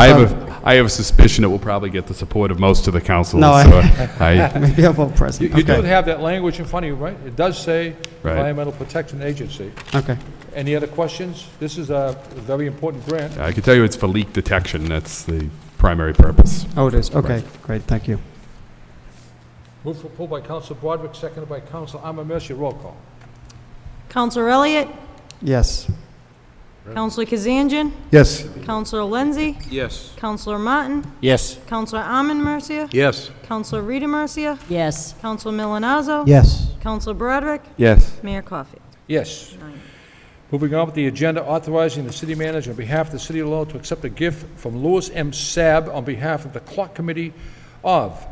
I have a suspicion it will probably get the support of most of the council. No, so maybe I'll vote present. You do have that language in front of you, right? It does say Right. Environmental Protection Agency. Okay. Any other questions? This is a very important grant. I can tell you it's for leak detection. That's the primary purpose. Oh, it is. Okay, great. Thank you. Moved for approval by Council Broderick, seconded by Council Mercia. Roll call. Counselor Elliott, Yes. Counselor Kazanjian, Yes. Counselor Lenzi, Yes. Counselor Martin, Yes. Counselor Mercia, Yes. Counselor Rita Mercia, Yes. Counselor Milonazo, Yes. Counselor Broderick, Yes. Mayor Coffey. Yes. Moving on with the agenda, authorizing the city manager on behalf of the city of Lowell to accept a gift from Louis M. Sabb on behalf of the Clock Committee of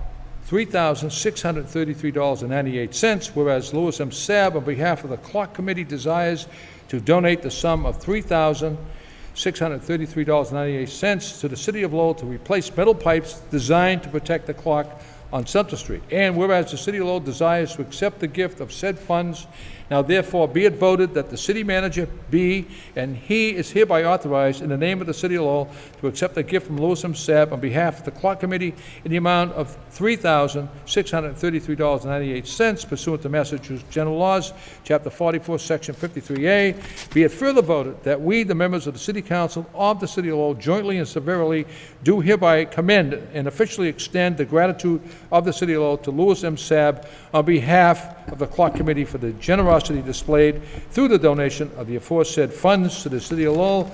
$3,633.98, whereas Louis M. Sabb on behalf of the Clock Committee desires to donate the sum of $3,633.98 to the city of Lowell to replace metal pipes designed to protect the clock on Sumter Street. And whereas the city of Lowell desires to accept the gift of said funds, now therefore be it voted that the city manager be, and he is hereby authorized in the name of the city of Lowell to accept a gift from Louis M. Sabb on behalf of the Clock Committee in the amount of $3,633.98 pursuant to Massachusetts General Laws, Chapter 44, Section 53A. Be it further voted that we, the members of the City Council of the City of Lowell, jointly and severally do hereby commend and officially extend the gratitude of the City of Lowell to Louis M. Sabb on behalf of the Clock Committee for the generosity displayed through the donation of the aforesaid funds to the City of Lowell.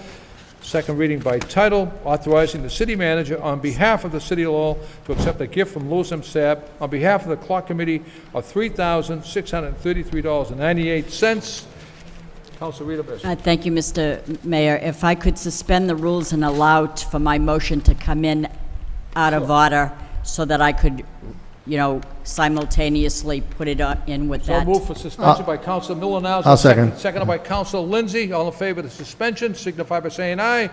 Second reading by title, authorizing the city manager on behalf of the City of Lowell to accept a gift from Louis M. Sabb on behalf of the Clock Committee of $3,633.98. Councilor Rita Mercia. Thank you, Mr. Mayor. If I could suspend the rules and allow for my motion to come in out of order so that I could, simultaneously put it in with So that. moved for suspension by Councilor Milonazo. I'll second. Seconded by Councilor Lindsay. All in favor of the suspension, signify by saying aye.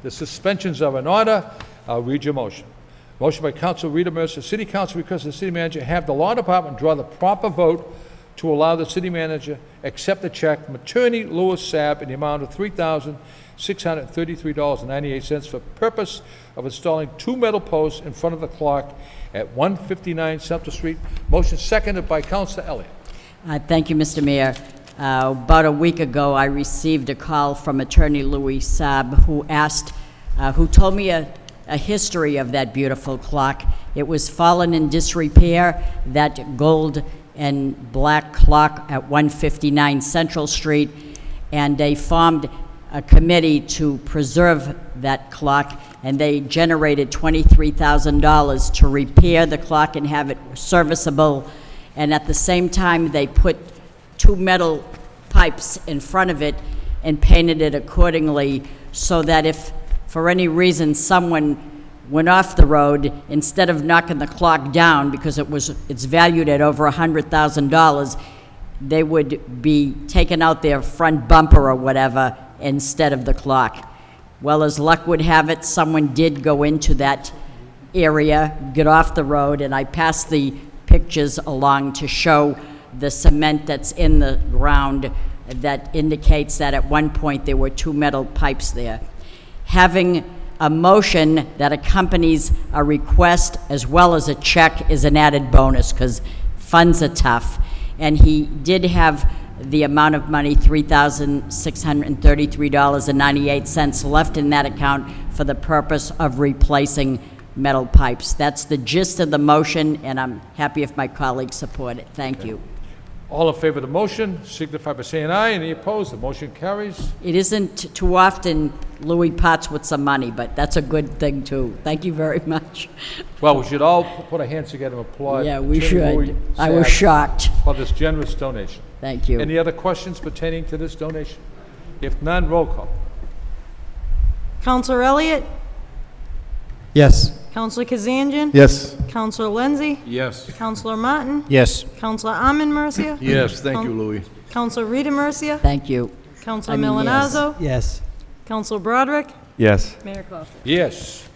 The suspensions are in order. I'll read your motion. Motion by Councilor Rita Mercer. City Council requests the city manager have the law department draw the proper vote to allow the city manager accept a check from Attorney Louis Sabb in the amount of $3,633.98 for purpose of installing 2 metal posts in front of the clock at 159 Sumter Street. Motion seconded by Councilor Elliott. Thank you, Mr. Mayor. About a week ago, I received a call from Attorney Louis Sabb, who told me a history of that beautiful clock. It was fallen in disrepair, that gold and black clock at 159 Central Street, and they formed a committee to preserve that clock, and they generated $23,000 to repair the clock and have it serviceable. And at the same time, they put 2 metal pipes in front of it and painted it accordingly, so that if for any reason someone went off the road, instead of knocking the clock down, because it's valued at over $100,000, they would be taking out their front bumper or whatever instead of the clock. Well, as luck would have it, someone did go into that area, get off the road, and I passed the pictures along to show the cement that's in the ground that indicates that at one point there were 2 metal pipes there. Having a motion that accompanies a request as well as a check is an added bonus, because funds are tough. And he did have the amount of money, $3,633.98 left in that account for the purpose of replacing metal pipes. That's the gist of the motion, and I'm happy if my colleagues support it. Thank you. All in favor of the motion, signify by saying aye. Any opposed? The motion carries. It isn't too often Louis Potts with some money, but that's a good thing, too. Thank you very much. Well, we should all put our hands together and applaud. Yeah, we Attorney Louis should. I was Sack shocked. for this generous donation. Thank you. Any other questions pertaining to this donation? If none, roll call. Counselor Elliott? Yes. Counselor Kazanjian? Yes. Counselor Lenzi? Yes. Counselor Martin? Yes. Counselor Amon Mercia? Yes, thank you, Louis. Counselor Rita Mercia? Thank you. Counselor I mean, yes. Milonazo? Yes. Counselor Broderick? Yes. Mayor Coffey. Yes.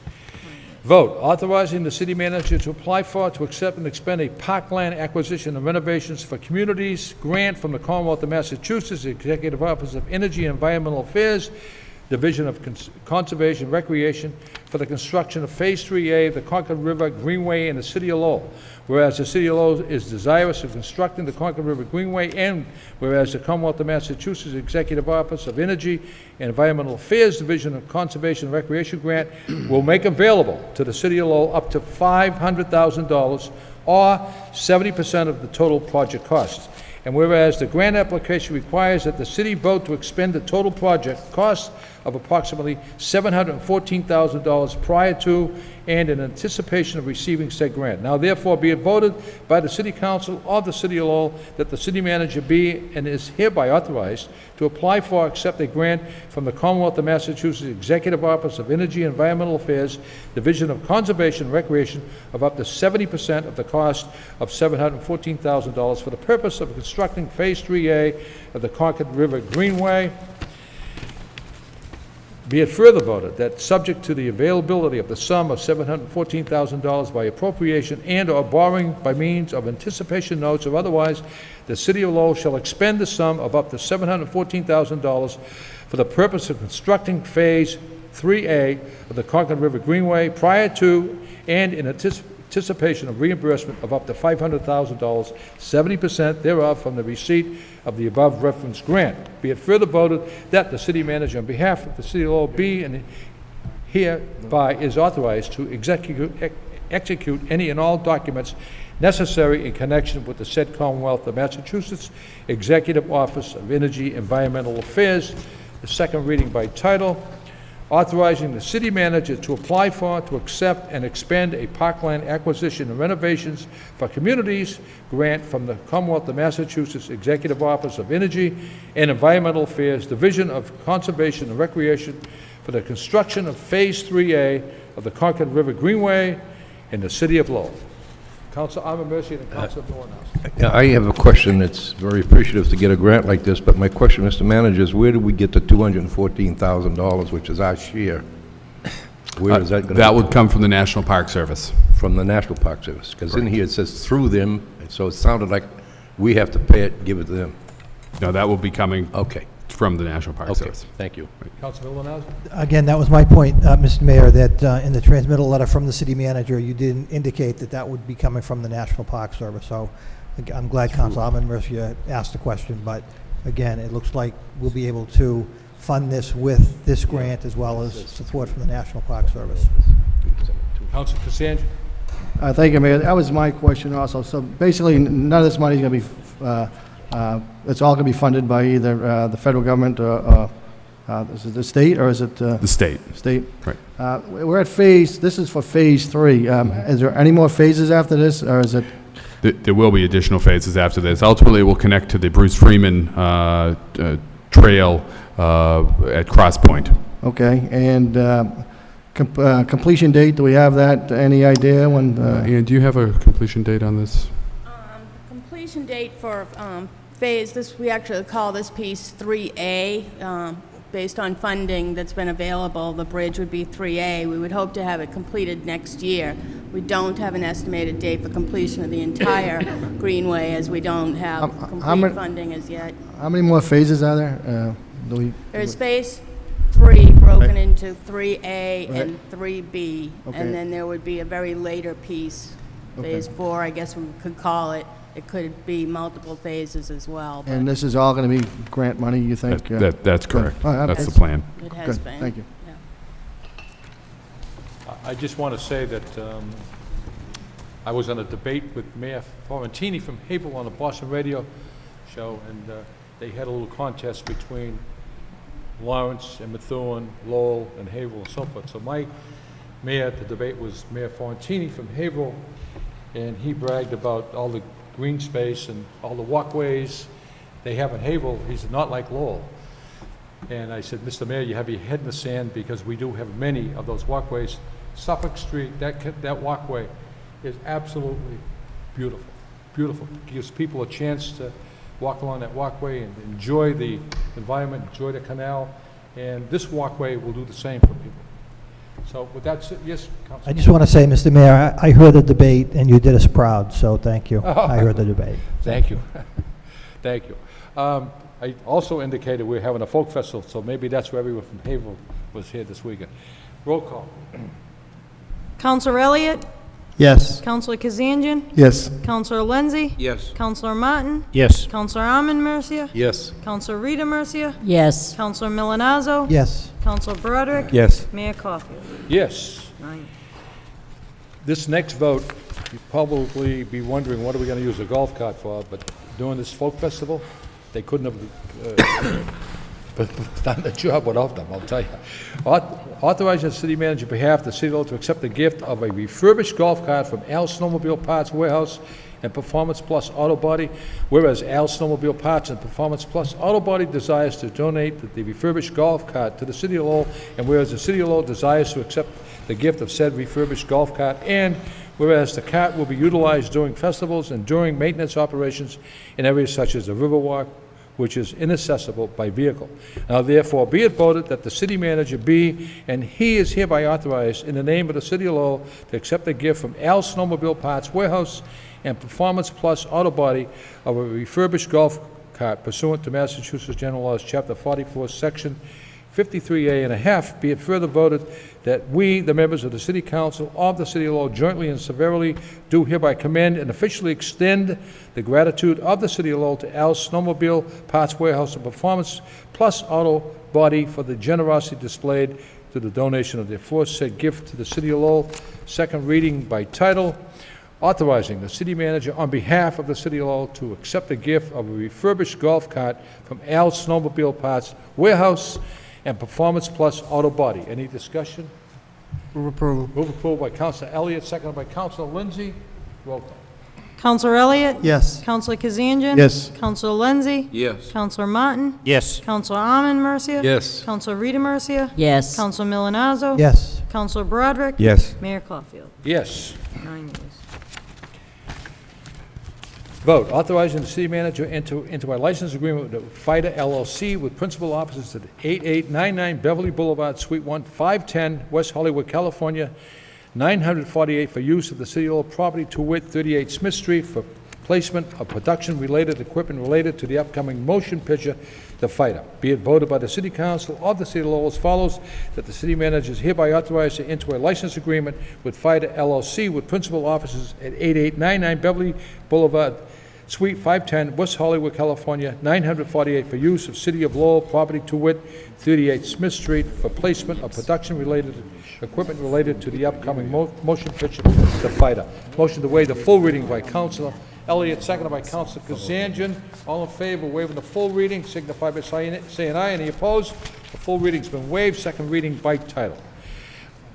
Vote, authorizing the city manager to apply for, to accept and expend a parkland acquisition and renovations for communities grant from the Commonwealth of Massachusetts, Executive Office of Energy and Environmental Affairs, Division of Conservation and Recreation, for the construction of Phase 3A of the Concord River Greenway in the city of Lowell. Whereas the city of Lowell is desirous of constructing the Concord River Greenway, and whereas the Commonwealth of Massachusetts Executive Office of Energy and Environmental Affairs Division of Conservation and Recreation Grant will make available to the city of Lowell up to $500,000 or 70% of the total project costs. And whereas the grant application requires that the city vote to expend the total project cost of approximately $714,000 prior to and in anticipation of receiving said grant. Now therefore be it voted by the City Council of the City of Lowell that the city manager be and is hereby authorized to apply for, accept a grant from the Commonwealth of Massachusetts Executive Office of Energy and Environmental Affairs, Division of Conservation and Recreation, of up to 70% of the cost of $714,000 for the purpose of constructing Phase 3A of the Concord River Greenway. Be it further voted that, subject to the availability of the sum of $714,000 by appropriation and/or borrowing by means of anticipation notes or otherwise, the City of Lowell shall expend the sum of up to $714,000 for the purpose of constructing Phase 3A of the Concord River Greenway prior to and in anticipation of reimbursement of up to $500,000, 70% thereof from the receipt of the above referenced grant. Be it further voted that the city manager on behalf of the City of Lowell be and hereby is authorized to execute any and all documents necessary in connection with the said Commonwealth of Massachusetts Executive Office of Energy and Environmental Affairs. The second reading by title, authorizing the city manager to apply for, to accept, and expend a parkland acquisition and renovations for communities grant from the Commonwealth of Massachusetts Executive Office of Energy and Environmental Affairs, Division of Conservation and Recreation, for the construction of Phase 3A of the Concord River Greenway in the city of Lowell. Councilor Amon Mercia and Councilor Milonazo. Yeah, I have a question. It's very appreciative to get a grant like this, but my question, Mr. Manager, is where do we get the $214,000, which is our share? Where is that going to That would come from the National Park Service. From the National Park Service? Because in here it says through them, so it sounded like we have to pay it, give it to them. No, that will be coming Okay, from the National Park okay, Service. thank you. Councilor Milonazo. Again, that was my point, Mr. Mayor, that in the transmittal letter from the city manager, you didn't indicate that that would be coming from the National Park Service. So I'm glad Council Amon Mercia asked the question, but again, it looks like we'll be able to fund this with this grant as well as support from the National Park Service. Councilor Kazanjian. Thank you, Mayor. That was my question also. So basically, none of this money is going to be, it's all going to be funded by either the federal government or is it the state or is it? The state. State. Right. We're at this is for Phase 3. Is there any more phases after this, or is it? There will be additional phases after this. Ultimately, it will connect to the Bruce Freeman Trail at Cross Point. Okay, and completion date, do we have that? Any idea when? Ian, do you have a completion date on this? Completion date for phase, we actually call this piece 3A. Based on funding that's been available, the bridge would be 3A. We would hope to have it completed next year. We don't have an estimated date for completion of the entire greenway, as we don't have complete funding as yet. How many more phases are there? There's phase 3 broken into 3A and 3B, Okay. and then there would be a very later piece, phase 4, I guess we could call it. It could be multiple phases as well. And this is all going to be grant money, you think? That's correct. All right, That's the plan. It has Good, been. thank you. Yeah. I just want to say that I was on a debate with Mayor Formentini from Havel on the Boston radio show, and they had a little contest between Lawrence and Methuen, Lowell and Haverhill and so forth. So my mayor at the debate was Mayor Fontini from Haverhill, and he bragged about all the green space and all the walkways they have in Haverhill. He said, not like Lowell. And I said, Mr. Mayor, you have your head in the sand because we do have many of those walkways. Suffolk Street, that walkway is absolutely beautiful. Beautiful. Gives people a chance to walk along that walkway and enjoy the environment, enjoy the canal. And this walkway will do the same for people. So with that said, yes, Councilman. I just want to say, Mr. Mayor, I heard the debate, and you did us proud, so thank you. I heard the debate. Thank you. Thank you. I also indicated we're having a folk festival, so maybe that's where everyone from Haverhill was here this weekend. Roll call. Counselor Elliott? Yes. Counselor Kazanjian? Yes. Counselor Lenzi? Yes. Counselor Martin? Yes. Counselor Armin Mercia? Yes. Counselor Rita Mercia? Yes. Counselor Milonazo? Yes. Counselor Broderick? Yes. Mayor Caulfield? Yes. 9. This next vote, you'll probably be wondering, what are we going to use a golf cart for? But during this folk festival, they couldn't have done the job without them, I'll tell you. Authorizing the city manager on behalf of the city of Lowell to accept the gift of a refurbished golf cart from Al Snowmobile Parts Warehouse and Performance Plus Auto Body, whereas Al Snowmobile Parts and Performance Plus Auto Body desires to donate the refurbished golf cart to the city of Lowell, and whereas the city of Lowell desires to accept the gift of said refurbished golf cart, and whereas the cart will be utilized during festivals and during maintenance operations in areas such as the Riverwalk, which is inaccessible by vehicle. Now therefore be it voted that the city manager be, and he is hereby authorized in the name of the city of Lowell to accept a gift from Al Snowmobile Parts Warehouse and Performance Plus Auto Body of a refurbished golf cart pursuant to Massachusetts General Laws, Chapter 44, Section 53A and a half. Be it further voted that we, the members of the City Council of the City of Lowell, jointly and severally do hereby commend and officially extend the gratitude of the City of Lowell to Al Snowmobile Parts Warehouse and Performance Plus Auto Body for the generosity displayed to the donation of the aforesaid gift to the City of Lowell. Second reading by title, authorizing the city manager on behalf of the City of Lowell to accept a gift of a refurbished golf cart from Al Snowmobile Parts Warehouse and Performance Plus Auto Body. Any discussion? Move approval. Move approval by Councilor Elliott, seconded by Councilor Lindsay. Roll call. Counselor Elliott? Yes. Counselor Kazanjian? Yes. Counselor Lenzi? Yes. Counselor Martin? Yes. Counselor Armin Mercia? Yes. Counselor Rita Mercia? Yes. Counselor Milonazo? Yes. Counselor Broderick? Yes. Mayor Caulfield? Yes. 9 yeas. Vote, authorizing the city manager into a license agreement with FIDA LLC with principal offices at 8899 Beverly Boulevard, Suite 1, 510, West Hollywood, California, 948 for use of the city hall property, to wit, 38 Smith Street, for placement of production-related equipment related to the upcoming motion picture, The Fighter. Be it voted by the City Council of the City of Lowell as follows, that the city manager is hereby authorized to enter a license agreement with FIDA LLC with principal offices at 8899 Beverly Boulevard, Suite 510, West Hollywood, California, 948 for use of City of Lowell property, to wit, 38 Smith Street, for placement of production-related equipment related to the upcoming motion picture, The Fighter. Motion to waive the full reading by Councilor Elliott, seconded by Councilor Kazanjian. All in favor of waiving the full reading, signify by saying aye. Any opposed? The full reading's been waived. Second reading by title.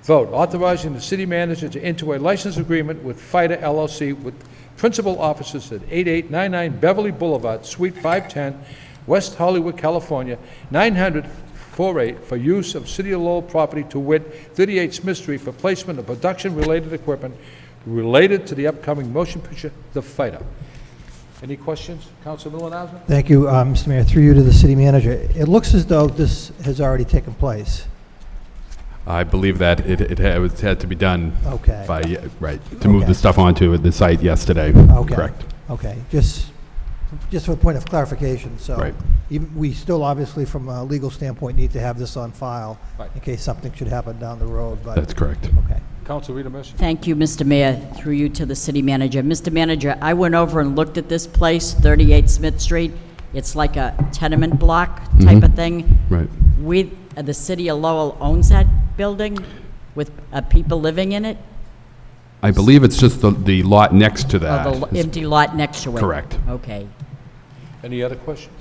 Vote, authorizing the city manager to enter a license agreement with FIDA LLC with principal offices at 8899 Beverly Boulevard, Suite 510, West Hollywood, California, 948 for use of City of Lowell property, to wit, 38 Smith Street, for placement of production-related equipment related to the upcoming motion picture, The Fighter. Any questions? Councilor Milonazo? Thank you, Mr. Mayor. Through you to the city manager. It looks as though this has already taken place. I believe that it had to be done Okay. by, right, to move Okay. the stuff onto the site yesterday. Okay. Correct. Okay, just for a point of clarification, so. Right. We still obviously, from a legal standpoint, need to have this on file Right. in case something should happen down the road, but. That's correct. Okay. Councilor Rita Mercer? Thank you, Mr. Mayor. Through you to the city manager. Mr. Manager, I went over and looked at this place, 38 Smith Street. It's like a tenement block type of thing. Right. The city of Lowell owns that building with people living in it? I believe it's just the lot next to Or that. the empty lot next to it? Correct. Okay. Any other questions?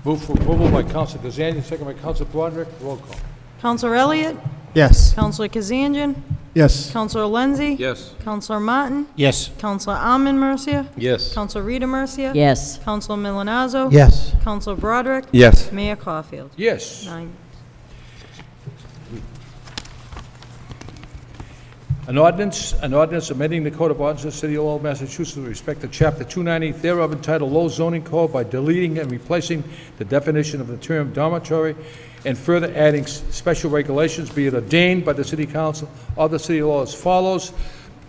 Move for approval by Counsel Kazanjian, second by Counsel Broderick. Roll call. Counselor Elliott? Yes. Counselor Kazanjian? Yes. Counselor Lenzi? Yes. Counselor Martin? Yes. Counselor Almond Mercia? Yes. Counselor Rita Mercia? Yes. Counselor Milonazo? Yes. Counselor Broderick? Yes. Mayor Caulfield? Yes. 9. An ordinance amending the Code of Ordinances of the City of Lowell, Massachusetts with respect to Chapter 290 thereof entitled Lowell Zoning Code by deleting and replacing the definition of the term dormitory and further adding special regulations, be it ordained by the City Council of the City of Lowell as follows.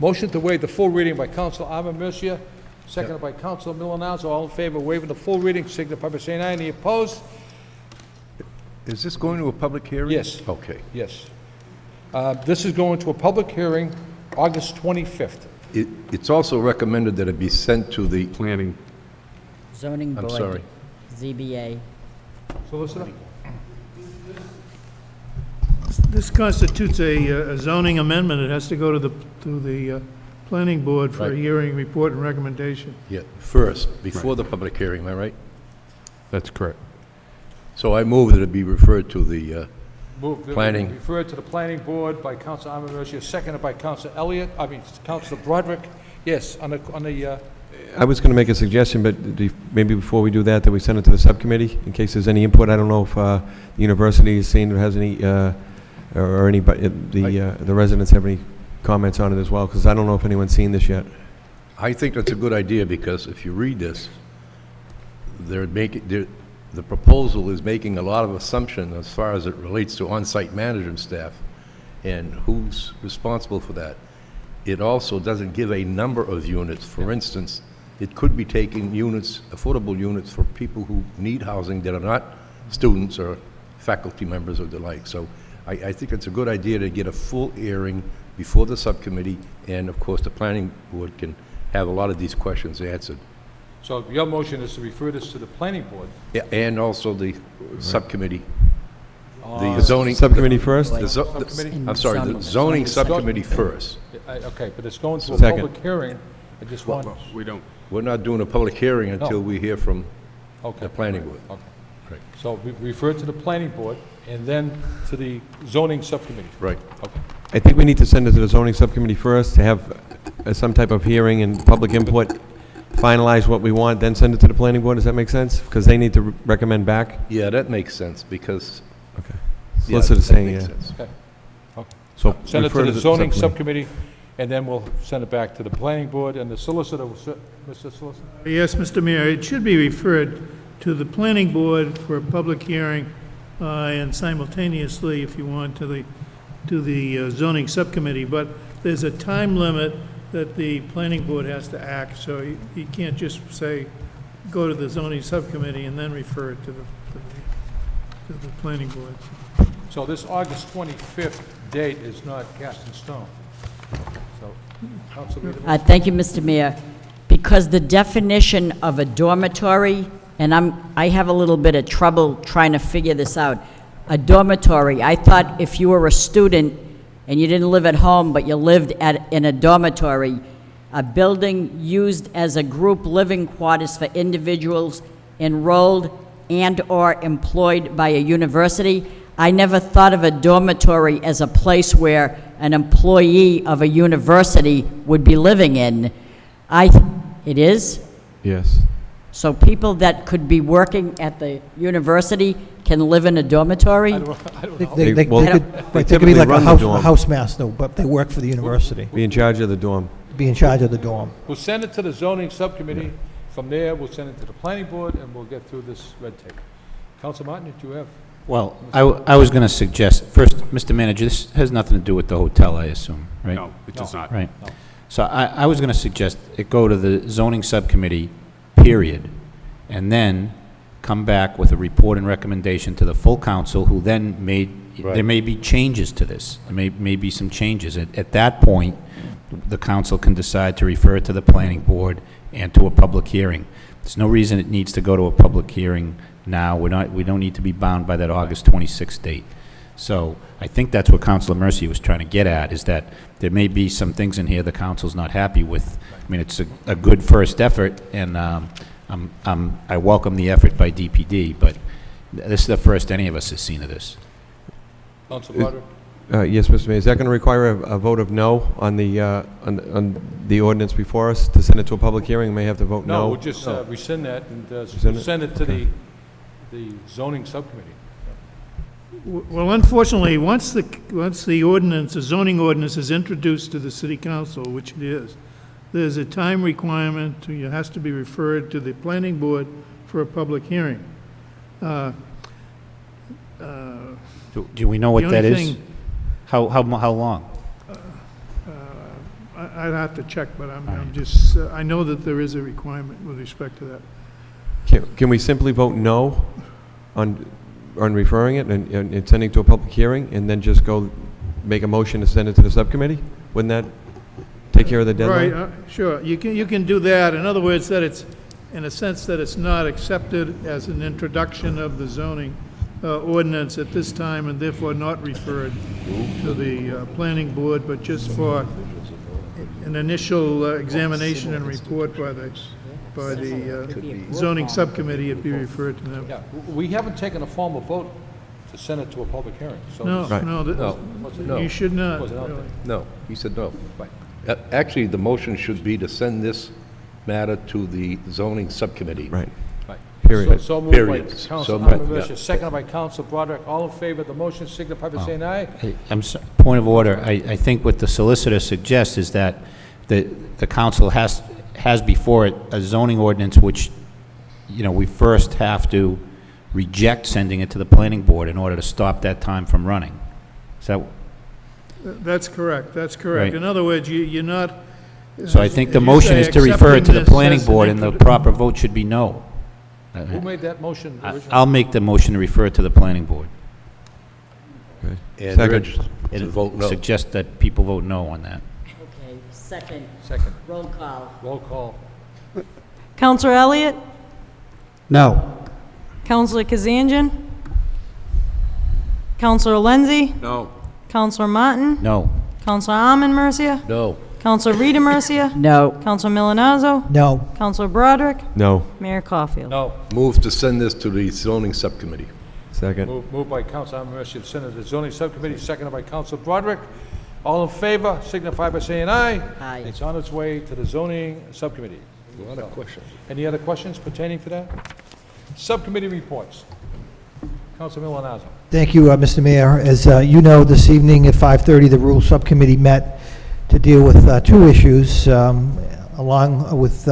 Motion to waive the full reading by Counsel Almond Mercia, seconded by Counsel Milonazo. All in favor of waiving the full reading, signify by saying aye. Any opposed? Is this going to a public hearing? Yes. Okay. Yes. This is going to a public hearing August 25th. It's also recommended that it be sent to the, Planning. Zoning I'm Board. sorry. ZBA. Solicitor? This constitutes a zoning amendment. It has to go to the planning board for a Right. hearing, report, and recommendation. Yeah, first, before the public hearing, am I right? That's correct. So I move that it be referred to the, Move that we Planning. refer to the planning board by Counsel Almond Mercia, seconded by Counsel Elliott, Counsel Broderick. Yes, on the, I was going to make a suggestion, but maybe before we do that we send it to the subcommittee in case there's any input. I don't know if the university is seeing or has any, or anybody, the residents have any comments on it as well, because I don't know if anyone's seen this yet. I think that's a good idea, because if you read this, the proposal is making a lot of assumption as far as it relates to on-site management staff and who's responsible for that. It also doesn't give a number of units. For instance, it could be taking units, affordable units for people who need housing that are not students or faculty members or the like. So I think it's a good idea to get a full hearing before the subcommittee, and of course the planning board can have a lot of these questions answered. so your motion is to refer this to the planning board. Yeah, and also the subcommittee, Uh, the zoning. Subcommittee first? Subcommittee? I'm sorry, the zoning subcommittee first. Okay, but it's going to a Second. public hearing. I just want, We don't. We're not doing a public hearing until we hear from okay. the planning board. Okay. Right. So we refer to the planning board and then to the zoning subcommittee. Right. Okay. I think we need to send it to the zoning subcommittee first to have some type of hearing and public input, finalize what we want, then send it to the planning board. Does that make sense? Because they need to recommend back. Yeah, that makes sense, because. Okay. Yeah, Solicitor's that saying, makes yeah. sense. Okay. Okay. So Send it refer to the zoning subcommittee. subcommittee, and then we'll send it back to the planning board, and the solicitor will, Mr. Solicitor? Yes, Mr. Mayor, it should be referred to the planning board for a public hearing, and simultaneously, if you want, to the zoning subcommittee. But there's a time limit that the planning board has to act, so you can't just say, go to the zoning subcommittee and then refer it to the planning board. So this August 25th date is not cast in stone. So, Counsel Rita? Thank you, Mr. Mayor. Because the definition of a dormitory, and I have a little bit of trouble trying to figure this out. A dormitory, I thought if you were a student and you didn't live at home, but you lived in a dormitory, a building used as a group living quarters for individuals enrolled and/or employed by a university. I never thought of a dormitory as a place where an employee of a university would be living in. It is? Yes. So people that could be working at the university can live in a dormitory? I don't know. They Well, could, they right, they could typically be like run the a dorm. house master, but they work for the university, Be in charge of the dorm. be in charge of the dorm. We'll send it to the zoning subcommittee. From there, we'll send it to the planning board, and we'll get through this red tape. Counsel Martin, did you have? Well, I was going to suggest, first, Mr. Manager, this has nothing to do with the hotel, I assume, right? No, it does not. Right. So I was going to suggest it go to the zoning subcommittee, period, and then come back with a report and recommendation to the full council, who then there may be changes to this. There may be some changes. At that point, the council can decide to refer it to the planning board and to a public hearing. There's no reason it needs to go to a public hearing now. We don't need to be bound by that August 26th date. So I think that's what Councilor Mercy was trying to get at, is that there may be some things in here the council's not happy with. I mean, it's a good first effort, and I welcome the effort by DPD, but this is the first any of us has seen of this. Council Broderick? Yes, Mr. Mayor, is that going to require a vote of no on the ordinance before us to send it to a public hearing? We may have to vote no? No, we'll just rescind that and Rescind it? send it to the zoning subcommittee. Well, unfortunately, once the ordinance, the zoning ordinance is introduced to the city council, which it is, there's a time requirement, it has to be referred to the planning board for a public hearing. Do we know what The that only is? thing- How long? I'd have to check, but I'm just, I know that there is a requirement with respect to that. Can we simply vote no on referring it and sending it to a public hearing, and then just go make a motion to send it to the subcommittee? Wouldn't that take care of the deadline? Right, sure, you can do that. In other words, that it's, in a sense, that it's not accepted as an introduction of the zoning ordinance at this time, and therefore not referred to the planning board, but just for an initial examination and report by the zoning subcommittee, it'd be referred to them. Yeah, we haven't taken a formal vote to send it to a public hearing, so. No, Right. no, you should not, Wasn't out there. really. No, he said no. Actually, the motion should be to send this matter to the zoning subcommittee. Right. Right. Period. So moved by Period. Council So moved, Mercia, yeah. seconded by Council Broderick. All in favor of the motion, signify by saying aye. Point of order. I think what the solicitor suggests is that the council has before it a zoning ordinance which, we first have to reject sending it to the planning board in order to stop that time from running. Is that? That's correct, that's correct. Right. In other words, you're not... So I think the as you motion say, is to refer it to the accepting planning this as an board, and the proper vote should be no. Who made that motion originally? I'll make the motion to refer it to the planning board. Okay. And Second. urge to vote no. Suggest that people vote no on that. Okay, second. Second. Roll call. Roll call. Counselor Elliott? No. Counselor Kazanjian? Counselor Lenzi? No. Counselor Martin? No. Counselor Arman Mercia? No. Counselor Rita Mercia? No. Counselor Milonazo? No. Counselor Broderick? No. Mayor Caulfield? No. Move to send this to the zoning subcommittee. Second. Moved by Council Mercia to send it to the zoning subcommittee, seconded by Council Broderick. All in favor, signify by saying aye. Aye. It's on its way to the zoning subcommittee. A lot of questions. Any other questions pertaining to that? Subcommittee reports. Council Milonazo. Thank you, Mr. Mayor. As you know, this evening at 5:30, the Rules Subcommittee met to deal with two issues. Along with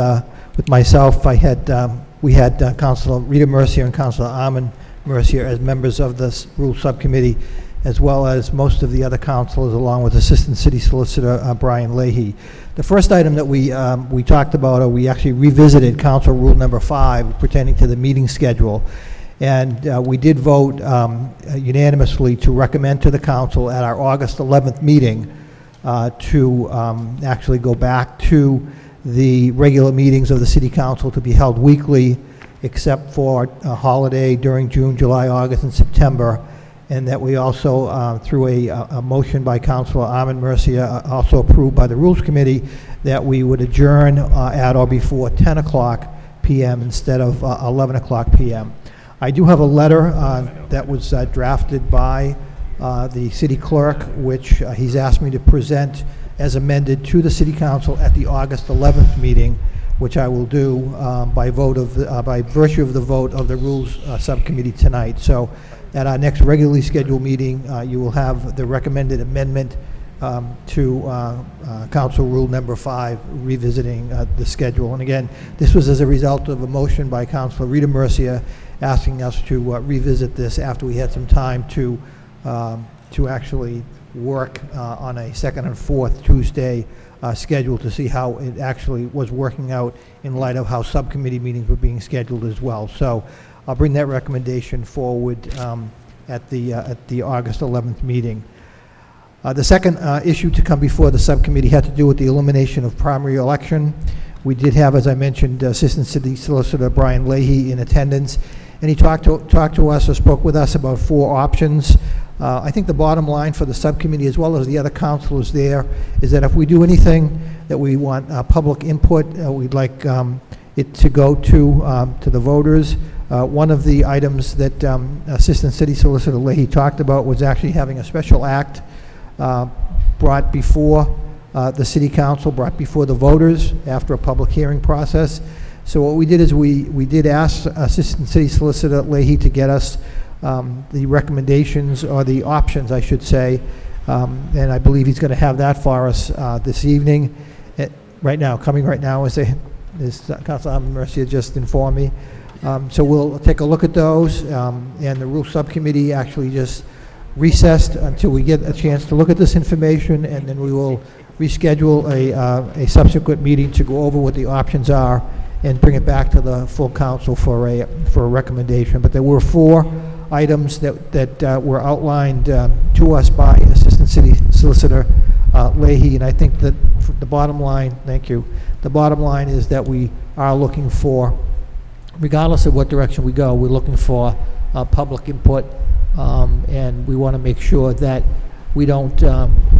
myself, we had Councilor Rita Mercia and Councilor Arman Mercia as members of this Rules Subcommittee, as well as most of the other councilors, along with Assistant City Solicitor Brian Leahy. The first item that we talked about, or we actually revisited Council Rule Number 5 pertaining to the meeting schedule. And we did vote unanimously to recommend to the council at our August 11th meeting to actually go back to the regular meetings of the city council to be held weekly, except for a holiday during June, July, August, and September. And that we also, through a motion by Councilor Arman Mercia, also approved by the Rules Committee, that we would adjourn at or before 10 o'clock p.m. instead of 11 o'clock p.m. I do have a letter that was drafted by the city clerk, which he's asked me to present as amended to the city council at the August 11th meeting, which I will do by virtue of the vote of the Rules Subcommittee tonight. So at our next regularly scheduled meeting, you will have the recommended amendment to Council Rule Number 5, revisiting the schedule. And again, this was as a result of a motion by Councilor Rita Mercia asking us to revisit this after we had some time to actually work on a second and fourth Tuesday schedule to see how it actually was working out in light of how subcommittee meetings were being scheduled as well. So I'll bring that recommendation forward at the August 11th meeting. The second issue to come before the subcommittee had to do with the elimination of primary election. We did have, as I mentioned, Assistant City Solicitor Brian Leahy in attendance, and he talked to us or spoke with us about 4 options. I think the bottom line for the subcommittee, as well as the other councilors there, is that if we do anything that we want public input, we'd like it to go to the voters. One of the items that Assistant City Solicitor Leahy talked about was actually having a special act brought before the City Council, brought before the voters after a public hearing process. So what we did is we did ask Assistant City Solicitor Leahy to get us the recommendations, or the options, I should say, and I believe he's going to have that for us this evening. Coming right now, as Councilor Mercia just informed me. So we'll take a look at those, and the Rules Subcommittee actually just recessed until we get a chance to look at this information, and then we will reschedule a subsequent meeting to go over what the options are and bring it back to the full council for a recommendation. But there were 4 items that were outlined to us by Assistant City Solicitor Leahy, and I think that the bottom line, thank you, the bottom line is that we are looking for, regardless of what direction we go, we're looking for public input, and we want to make sure that we don't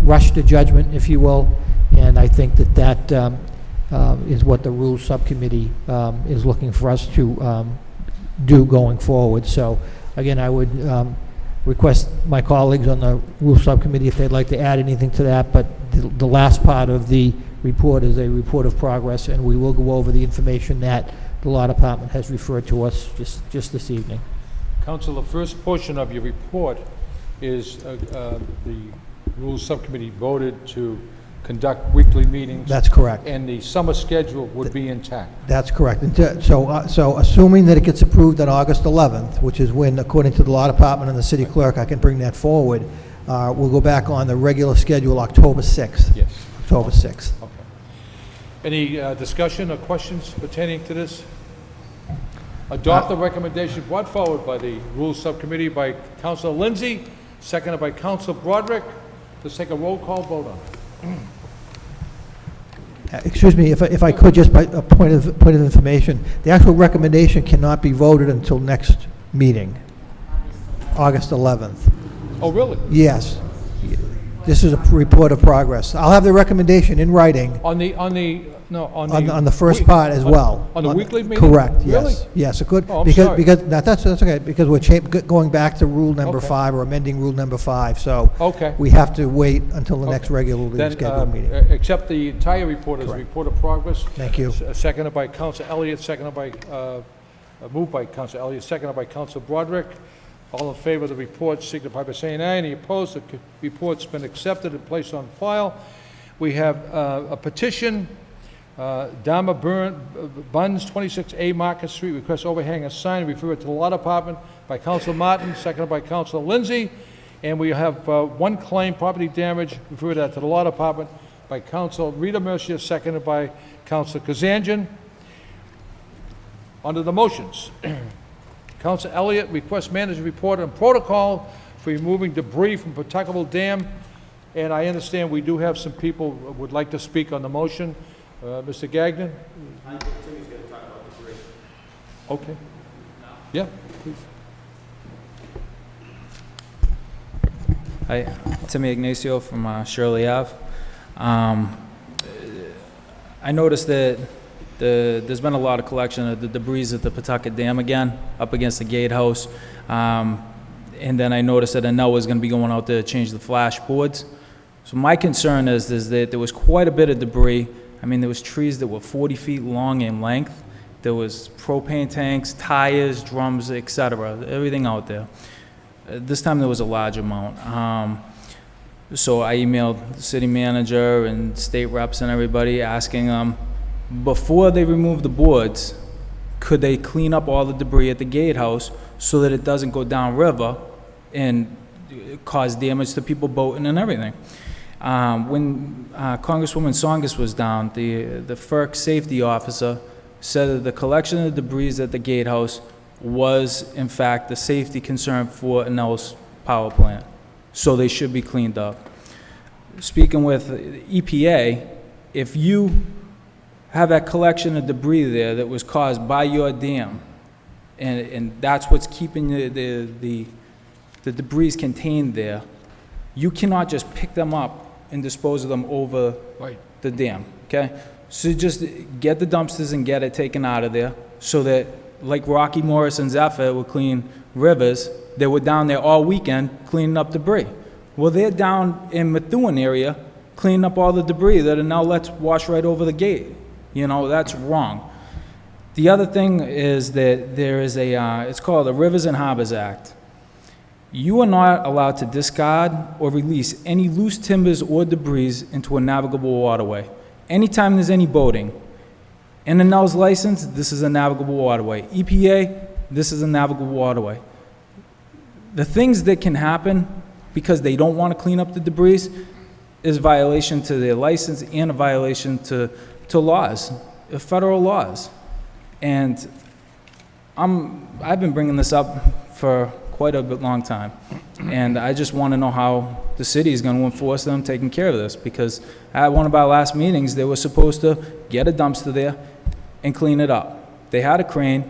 rush to judgment, if you will, and I think that is what the Rules Subcommittee is looking for us to do going forward. So again, I would request my colleagues on the Rules Subcommittee if they'd like to add anything to that, but the last part of the report is a report of progress, and we will go over the information that the Law Department has referred to us just this evening. Council, the first portion of your report is the Rules Subcommittee voted to conduct weekly meetings. That's correct. And the summer schedule would be intact. That's correct. And so assuming that it gets approved on August 11th, which is when, according to the Law Department and the City Clerk, I can bring that forward, we'll go back on the regular schedule October 6th. Yes. October 6th. Okay. Any discussion or questions pertaining to this? Adopt the recommendation brought forward by the Rules Subcommittee by Councilor Lindsay, seconded by Councilor Broderick. Let's take a roll call vote on it. Excuse me, if I could, just by a point of information, the actual recommendation cannot be voted until next meeting, August 11th. Oh, really? Yes. This is a report of progress. I'll have the recommendation in writing On the first part as well. On the weekly meeting? Correct, yes. Really? Yes, it could. Oh, I'm sorry. Because that's okay, because we're going back to rule number Okay. 5, or amending rule number 5, so Okay. we have to wait until the next Okay. regularly Then, scheduled meeting. accept the entire report as a Correct. report of progress. Thank you. Seconded by Councilor Elliott, moved by Councilor Elliott, seconded by Councilor Broderick. All in favor of the report, signify by saying aye. Any opposed? The report's been accepted and placed on file. We have a petition, Dama Buns, 26A Market Street, request overhang a sign, refer it to the Law Department by Councilor Martin, seconded by Councilor Lindsay. And we have one claim, property damage, refer that to the Law Department by Councilor Rita Mercia, seconded by Councilor Kazanjian. Under the motions, Councilor Elliott requests manager report on protocol for removing debris from Pawtuckaville Dam. And I understand we do have some people who would like to speak on the motion. Mr. Gagnon? I think Timmy's going to talk about debris. Okay. Yeah, please. Hi, Timmy Ignacio from Shirley Ave. I noticed that there's been a lot of collection of the debris at the Pawtucket Dam again, up against the gatehouse. And then I noticed that Anel was going to be going out there to change the flash boards. So my concern is that there was quite a bit of debris. I mean, there was trees that were 40 feet long in length. There was propane tanks, tires, drums, etc., everything out there. This time there was a large amount. So I emailed the city manager and state reps and everybody asking them, before they remove the boards, could they clean up all the debris at the gatehouse so that it doesn't go downriver and cause damage to people boating and everything? When Congresswoman Tsongas was down, the FERC safety officer said that the collection of debris at the gatehouse was, in fact, a safety concern for Anel's power plant, so they should be cleaned up. Speaking with EPA, if you have that collection of debris there that was caused by your dam, and that's what's keeping the debris contained there, you cannot just pick them up and dispose of them over the dam, okay? So just get the dumpsters and get it taken out of there so that, like Rocky Morrison's effort with Clean Rivers, they were down there all weekend cleaning up debris. Well, they're down in Methuen area cleaning up all the debris that are now let's wash right over the gate. You know, that's wrong. The other thing is that there is it's called the Rivers and Harbors Act. You are not allowed to discard or release any loose timbers or debris into a navigable waterway. Anytime there's any boating. NNL's license, this is a navigable waterway. EPA, this is a navigable waterway. The things that can happen because they don't want to clean up the debris is violation to their license and a violation to laws, federal laws. And I've been bringing this up for quite a long time. And I just want to know how the city is going to enforce them taking care of this, because at one of our last meetings, they were supposed to get a dumpster there and clean it up. They had a crane.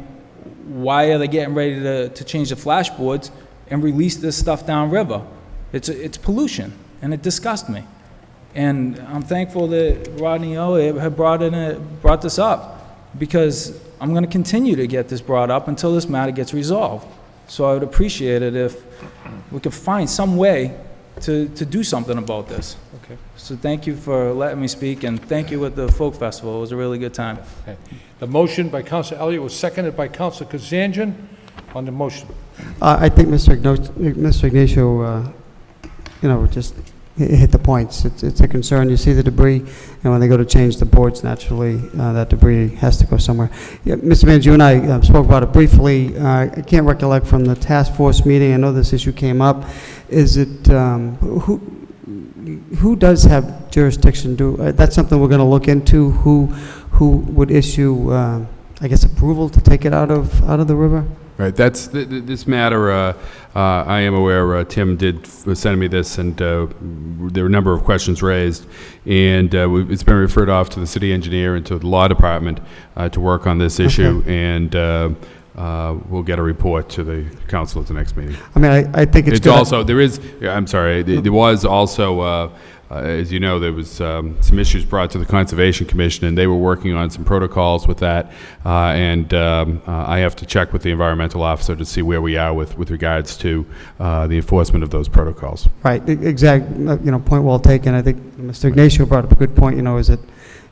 Why are they getting ready to change the flashboards and release this stuff downriver? It's pollution, and it disgusts me. And I'm thankful that Rodney Elliott had brought this up, because I'm going to continue to get this brought up until this matter gets resolved. So I would appreciate it if we could find some way to do something about this. Okay. So thank you for letting me speak, and thank you at the Folk Festival. It was a really good time. Okay. The motion by Councilor Elliott was seconded by Councilor Kazanjian on the motion. I think Mr. Ignacio, just hit the points. It's a concern. You see the debris, and when they go to change the boards, naturally, that debris has to go somewhere. Yeah, Mr. Manager, you and I spoke about it briefly. I can't recollect from the task force meeting. I know this issue came up. Is it, who does have jurisdiction? That's something we're going to look into. Who would issue, I guess, approval to take it out of the river? Right, that's, this matter, I am aware, Tim did send me this, and there were a number of questions raised, and it's been referred off to the city engineer and to the law department to work on this issue, and we'll get a report to the council at the next meeting. I mean, I think it's good. Also, there is, I'm sorry, there was also, as you know, there was some issues brought to the Conservation Commission, and they were working on some protocols with that, and I have to check with the environmental officer to see where we are with regards to the enforcement of those protocols. Right, exact, point well taken. I think Mr. Ignacio brought up a good point, is it,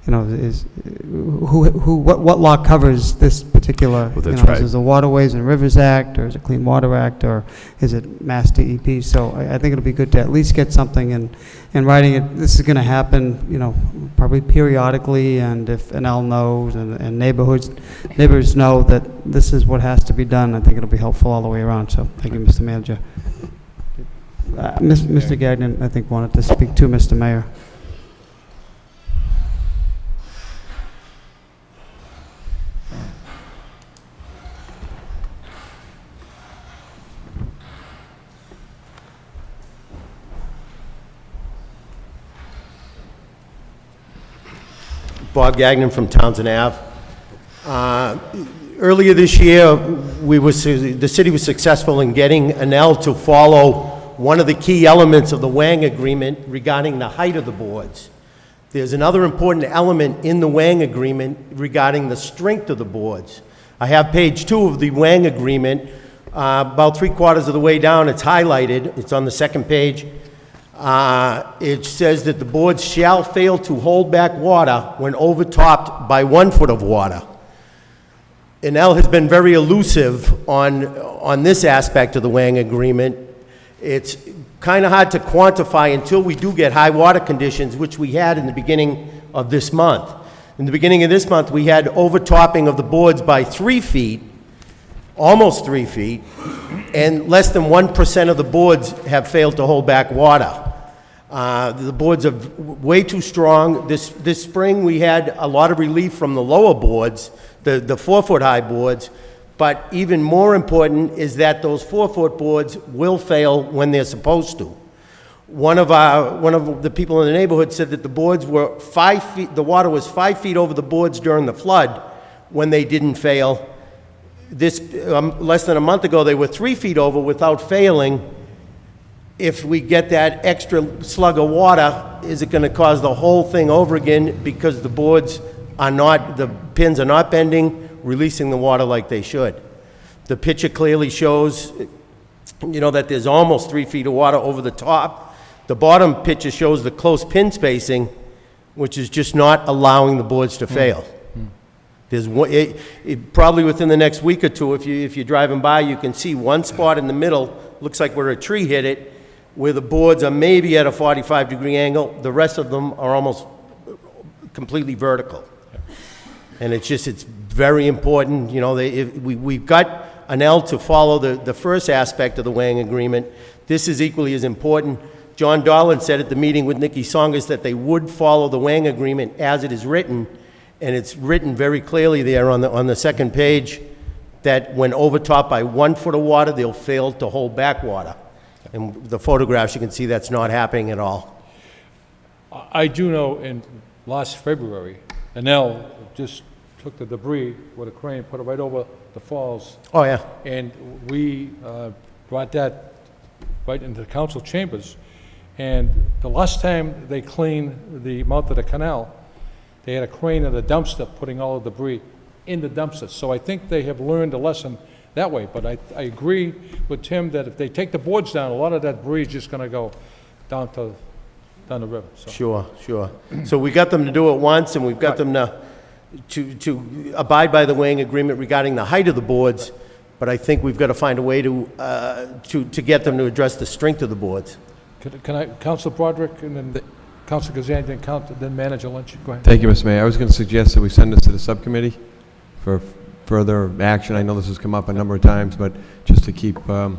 what law covers this particular, Well, that's right. Is it the Waterways and Rivers Act, or is it Clean Water Act, or is it Mass DEP? So I think it'll be good to at least get something in writing. This is going to happen, probably periodically, and if NL knows and neighbors know that this is what has to be done, I think it'll be helpful all the way around. So thank you, Mr. Manager. Mr. Gagnon, I think, wanted to speak to Mr. Mayor. Bob Gagnon from Townsend Ave. Earlier this year, the city was successful in getting NL to follow one of the key elements of the Wang agreement regarding the height of the boards. There's another important element in the Wang agreement regarding the strength of the boards. I have page 2 of the Wang agreement. About 3/4 of the way down, it's highlighted. It's on the second page. It says that the boards shall fail to hold back water when overtopped by 1 foot of water. NL has been very elusive on this aspect of the Wang agreement. It's kind of hard to quantify until we do get high water conditions, which we had in the beginning of this month. In the beginning of this month, we had overtopping of the boards by 3 feet, almost 3 feet, and less than 1% of the boards have failed to hold back water. The boards are way too strong. This spring, we had a lot of relief from the lower boards, the 4-foot high boards, but even more important is that those 4-foot boards will fail when they're supposed to. One of the people in the neighborhood said that the boards were 5 feet, the water was 5 feet over the boards during the flood when they didn't fail. This, less than a month ago, they were 3 feet over without failing. If we get that extra slug of water, is it going to cause the whole thing over again because the boards are not, the pins are not bending, releasing the water like they should. The picture clearly shows, you know, that there's almost 3 feet of water over the top. The bottom picture shows the close pin spacing, which is just not allowing the boards to fail. There's one, probably within the next week or two, if you're driving by, you can see one spot in the middle, looks like where a tree hit it, where the boards are maybe at a 45-degree angle. The rest of them are almost completely vertical. And it's very important, you know, we've got an L to follow the first aspect of the weighing agreement. This is equally as important. John Dolan said at the meeting with Nikki Songas that they would follow the weighing agreement as it is written, and it's written very clearly there on the second page that when overtopped by 1 foot of water, they'll fail to hold back water. And the photographs, you can see that's not happening at all. I do know in last February, Anel just took the debris with a crane, put it right over the falls. Oh, yeah. And we brought that right into the council chambers. And the last time they cleaned the mouth of the canal, they had a crane and a dumpster putting all the debris in the dumpster. So I think they have learned a lesson that way. But I agree with Tim that if they take the boards down, a lot of that debris is just going to go down the river. So. Sure. So we got them to do it once, and we've got them to abide by the weighing agreement regarding the height of the boards, but I think we've got to find a way to get them to address the strength of the boards. Can I, Council Broderick, and then Council Kazan, then Manager Lynch? Go ahead. Thank you, Mr. Mayor. I was going to suggest that we send this to the subcommittee for further action. I know this has come up a number of times, but just to keep pounding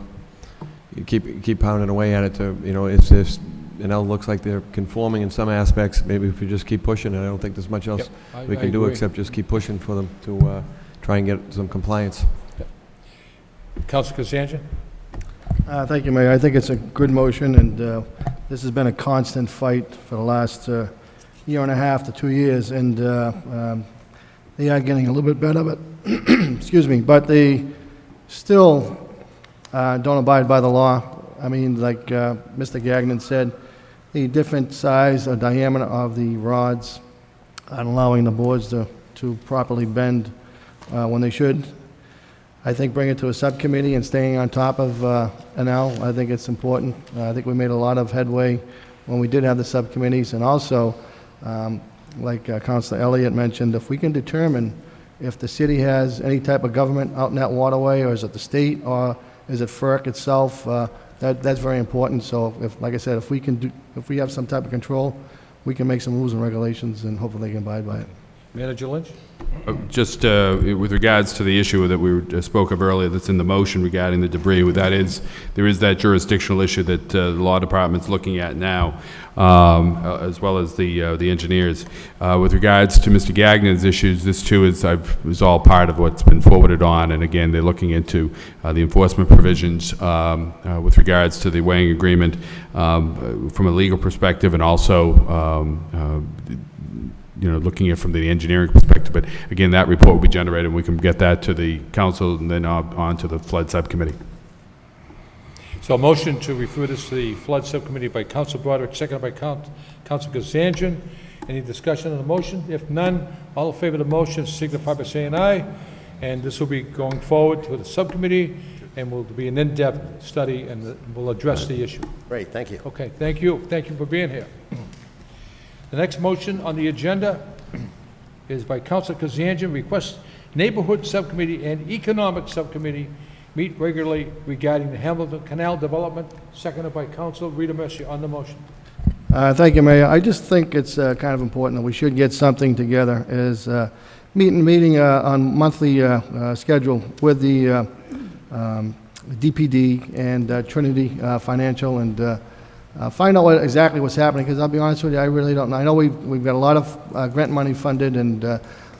away at it to, you know, if it looks like they're conforming in some aspects, maybe if we just keep pushing it. I don't think there's much else we can do except just keep pushing for them to try and get some compliance. Yep. Council Kazan? Thank you, Mayor. I think it's a good motion, and this has been a constant fight for the last year and a half to 2 years, and they are getting a little bit better, but excuse me, but they still don't abide by the law. I mean, like Mr. Gagnon said, the different size or diameter of the rods and allowing the boards to properly bend when they should. I think bring it to a subcommittee and staying on top of an L, I think it's important. I think we made a lot of headway when we did have the subcommittees, and also, like Councilor Elliott mentioned, if we can determine if the city has any type of government out in that waterway, or is it the state, or is it FERC itself, that's very important. So, like I said, if we have some type of control, we can make some rules and regulations, and hopefully they can abide by it. Manager Lynch? Just with regards to the issue that we spoke of earlier that's in the motion regarding the debris, there is that jurisdictional issue that the law department's looking at now, as well as the engineers. With regards to Mr. Gagnon's issues, this too is all part of what's been forwarded on, and again, they're looking into the enforcement provisions with regards to the weighing agreement from a legal perspective, and also looking at it from the engineering perspective. But again, that report will be generated, and we can get that to the council and then on to the flood subcommittee. So a motion to refer this to the flood subcommittee by Council Broderick, seconded by Council Kazanjian. Any discussion on the motion? If none, all in favor of the motion signify by saying aye. And this will be going forward to the subcommittee, and will be an in-depth study, and we'll address the issue. Great, thank you. Okay, thank you. Thank you for being here. The next motion on the agenda is by Council Kazanjian, request Neighborhood Subcommittee and Economic Subcommittee meet regularly regarding the Hamilton Canal development, seconded by Council Rita Mercier. On the motion. Thank you, Mayor. I just think it's kind of important that we should get something together, is meeting on monthly schedule with the DPD and Trinity Financial, and find out exactly what's happening, because I'll be honest with you, I really don't know. I know we've got a lot of grant money funded, and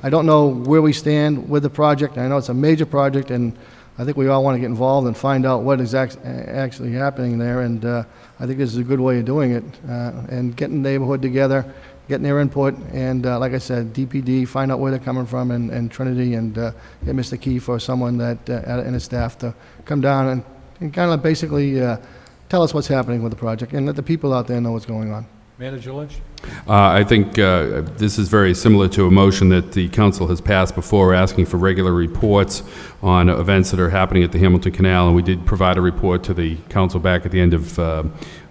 I don't know where we stand with the project. I know it's a major project, and I think we all want to get involved and find out what is actually happening there, and I think this is a good way of doing it, and getting the neighborhood together, getting their input, and like I said, DPD, find out where they're coming from, and Trinity, and get Mr. Keefe or someone that and his staff to come down and kind of basically tell us what's happening with the project, and let the people out there know what's going on. Manager Lynch? I think this is very similar to a motion that the council has passed before, asking for regular reports on events that are happening at the Hamilton Canal, and we did provide a report to the council back at the end of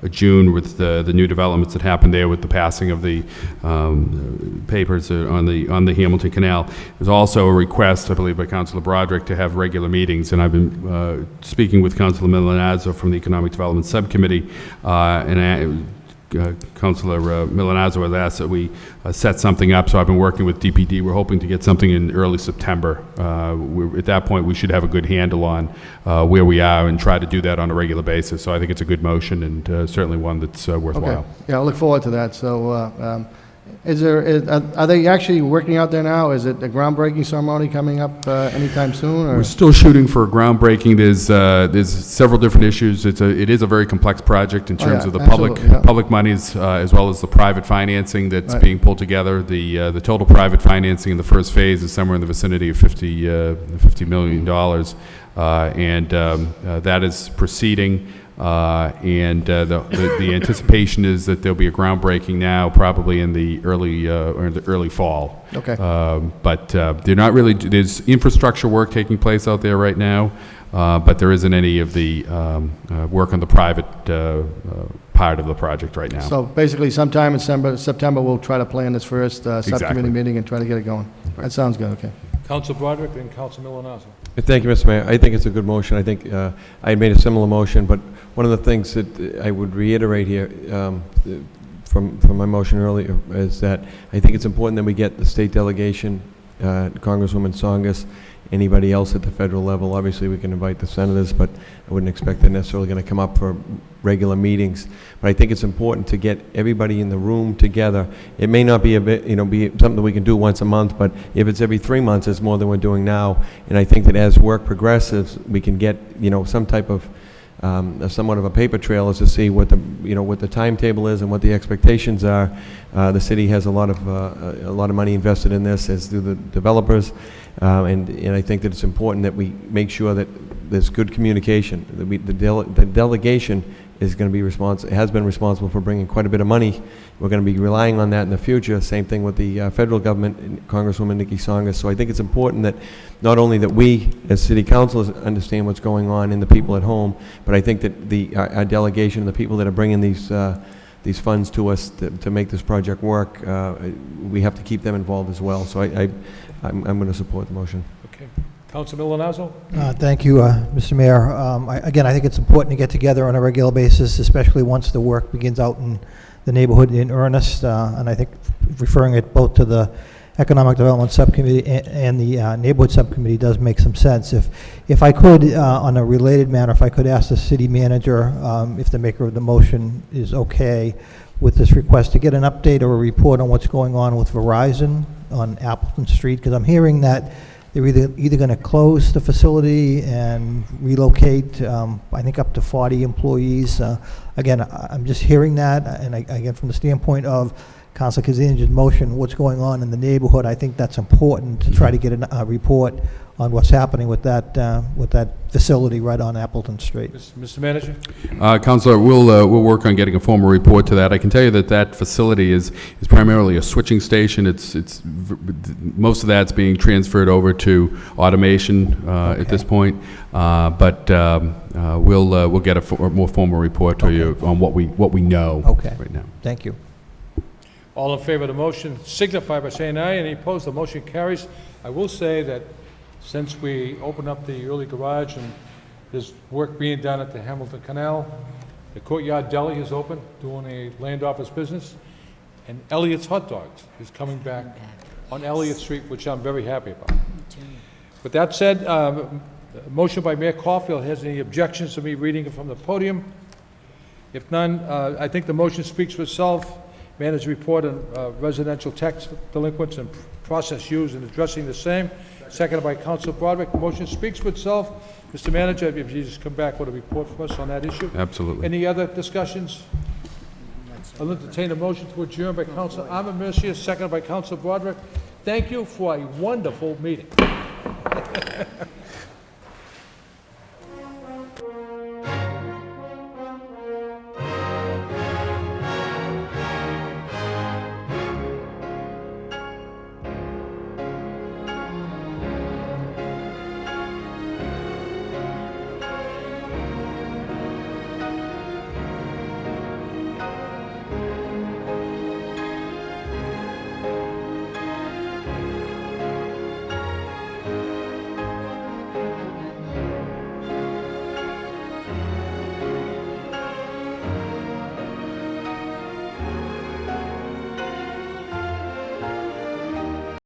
June with the new developments that happened there with the passing of the papers on the Hamilton Canal. There's also a request, I believe, by Councilor Broderick to have regular meetings, and I've been speaking with Councilor Milanazzo from the Economic Development Subcommittee, Councilor Milanazzo has asked that we set something up, so I've been working with DPD. We're hoping to get something in early September. At that point, we should have a good handle on where we are and try to do that on a regular basis. So I think it's a good motion and certainly one that's worthwhile. Okay. Yeah, I look forward to that. So are they actually working out there now? Is it a groundbreaking ceremony coming up anytime soon? Or? We're still shooting for groundbreaking. There's several different issues. It is a very complex project in terms of the public monies as well as the private financing that's being pulled together. The total private financing in the first phase is somewhere in the vicinity of $50 million, and that is proceeding. The anticipation is that there'll be a groundbreaking now, probably in the early fall. Okay. But they're not really. There's infrastructure work taking place out there right now, but there isn't any of the work on the private part of the project right now. So basically, sometime in September, we'll try to plan this first subcommittee meeting and try to get it going. Right. That sounds good. Okay. Council Broderick and Council Milanazzo. Thank you, Mr. Mayor. I think it's a good motion. I think I had made a similar motion, but one of the things that I would reiterate here from my motion earlier is that I think it's important that we get the state delegation, Congresswoman Tsongas, anybody else at the federal level. Obviously, we can invite the senators, but I wouldn't expect they're necessarily going to come up for regular meetings. But I think it's important to get everybody in the room together. It may not be be something that we can do once a month, but if it's every 3 months, it's more than we're doing now. And I think that as work progresses, we can get some type of somewhat of a paper trail as to see what the timetable is and what the expectations are. The city has a lot of money invested in this, as do the developers, and I think that it's important that we make sure that there's good communication. The delegation is going to be has been responsible for bringing quite a bit of money. We're going to be relying on that in the future. Same thing with the federal government, Congresswoman Nikki Tsongas. So I think it's important that not only that we as city councilors understand what's going on in the people at home, but I think that our delegation, the people that are bringing these funds to us to make this project work, we have to keep them involved as well. So I'm going to support the motion. Okay. Council Milanazzo? Thank you, Mr. Mayor. Again, I think it's important to get together on a regular basis, especially once the work begins out in the neighborhood in earnest. And I think referring it both to the Economic Development Subcommittee and the Neighborhood Subcommittee does make some sense. If I could, on a related matter, if I could ask the city manager, if the maker of the motion is okay with this request, to get an update or a report on what's going on with Verizon on Appleton Street, because I'm hearing that they're either going to close the facility and relocate, I think, up to 40 employees. Again, I'm just hearing that, and again, from the standpoint of Councilor Kazinja's motion, what's going on in the neighborhood, I think that's important to try to get a report on what's happening with that facility right on Appleton Street. Mr. Manager? Councilor, we'll work on getting a formal report to that. I can tell you that facility is primarily a switching station. It's most of that's being transferred over to automation at this point, but we'll get a more formal report to you on what we know right now. Thank you. All in favor of the motion signify by saying aye. Any opposed? The motion carries. I will say that since we opened up the early garage and there's work being done at the Hamilton Canal, the Courtyard Deli is open, doing a land office business, and Elliott's Hot Dogs is coming back on Elliott Street, which I'm very happy about. With that said, motion by Mayor Caulfield. Has any objections to me reading it from the podium? If none, I think the motion speaks for itself. Manager's report on residential tax delinquents and process used in addressing the same. Seconded by Council Broderick. The motion speaks for itself. Mr. Manager, if you just come back with a report for us on that issue. Absolutely. Any other discussions? I'll entertain a motion to adjourn by Council Armin Mercier, seconded by Council Broderick. Thank you for a wonderful meeting.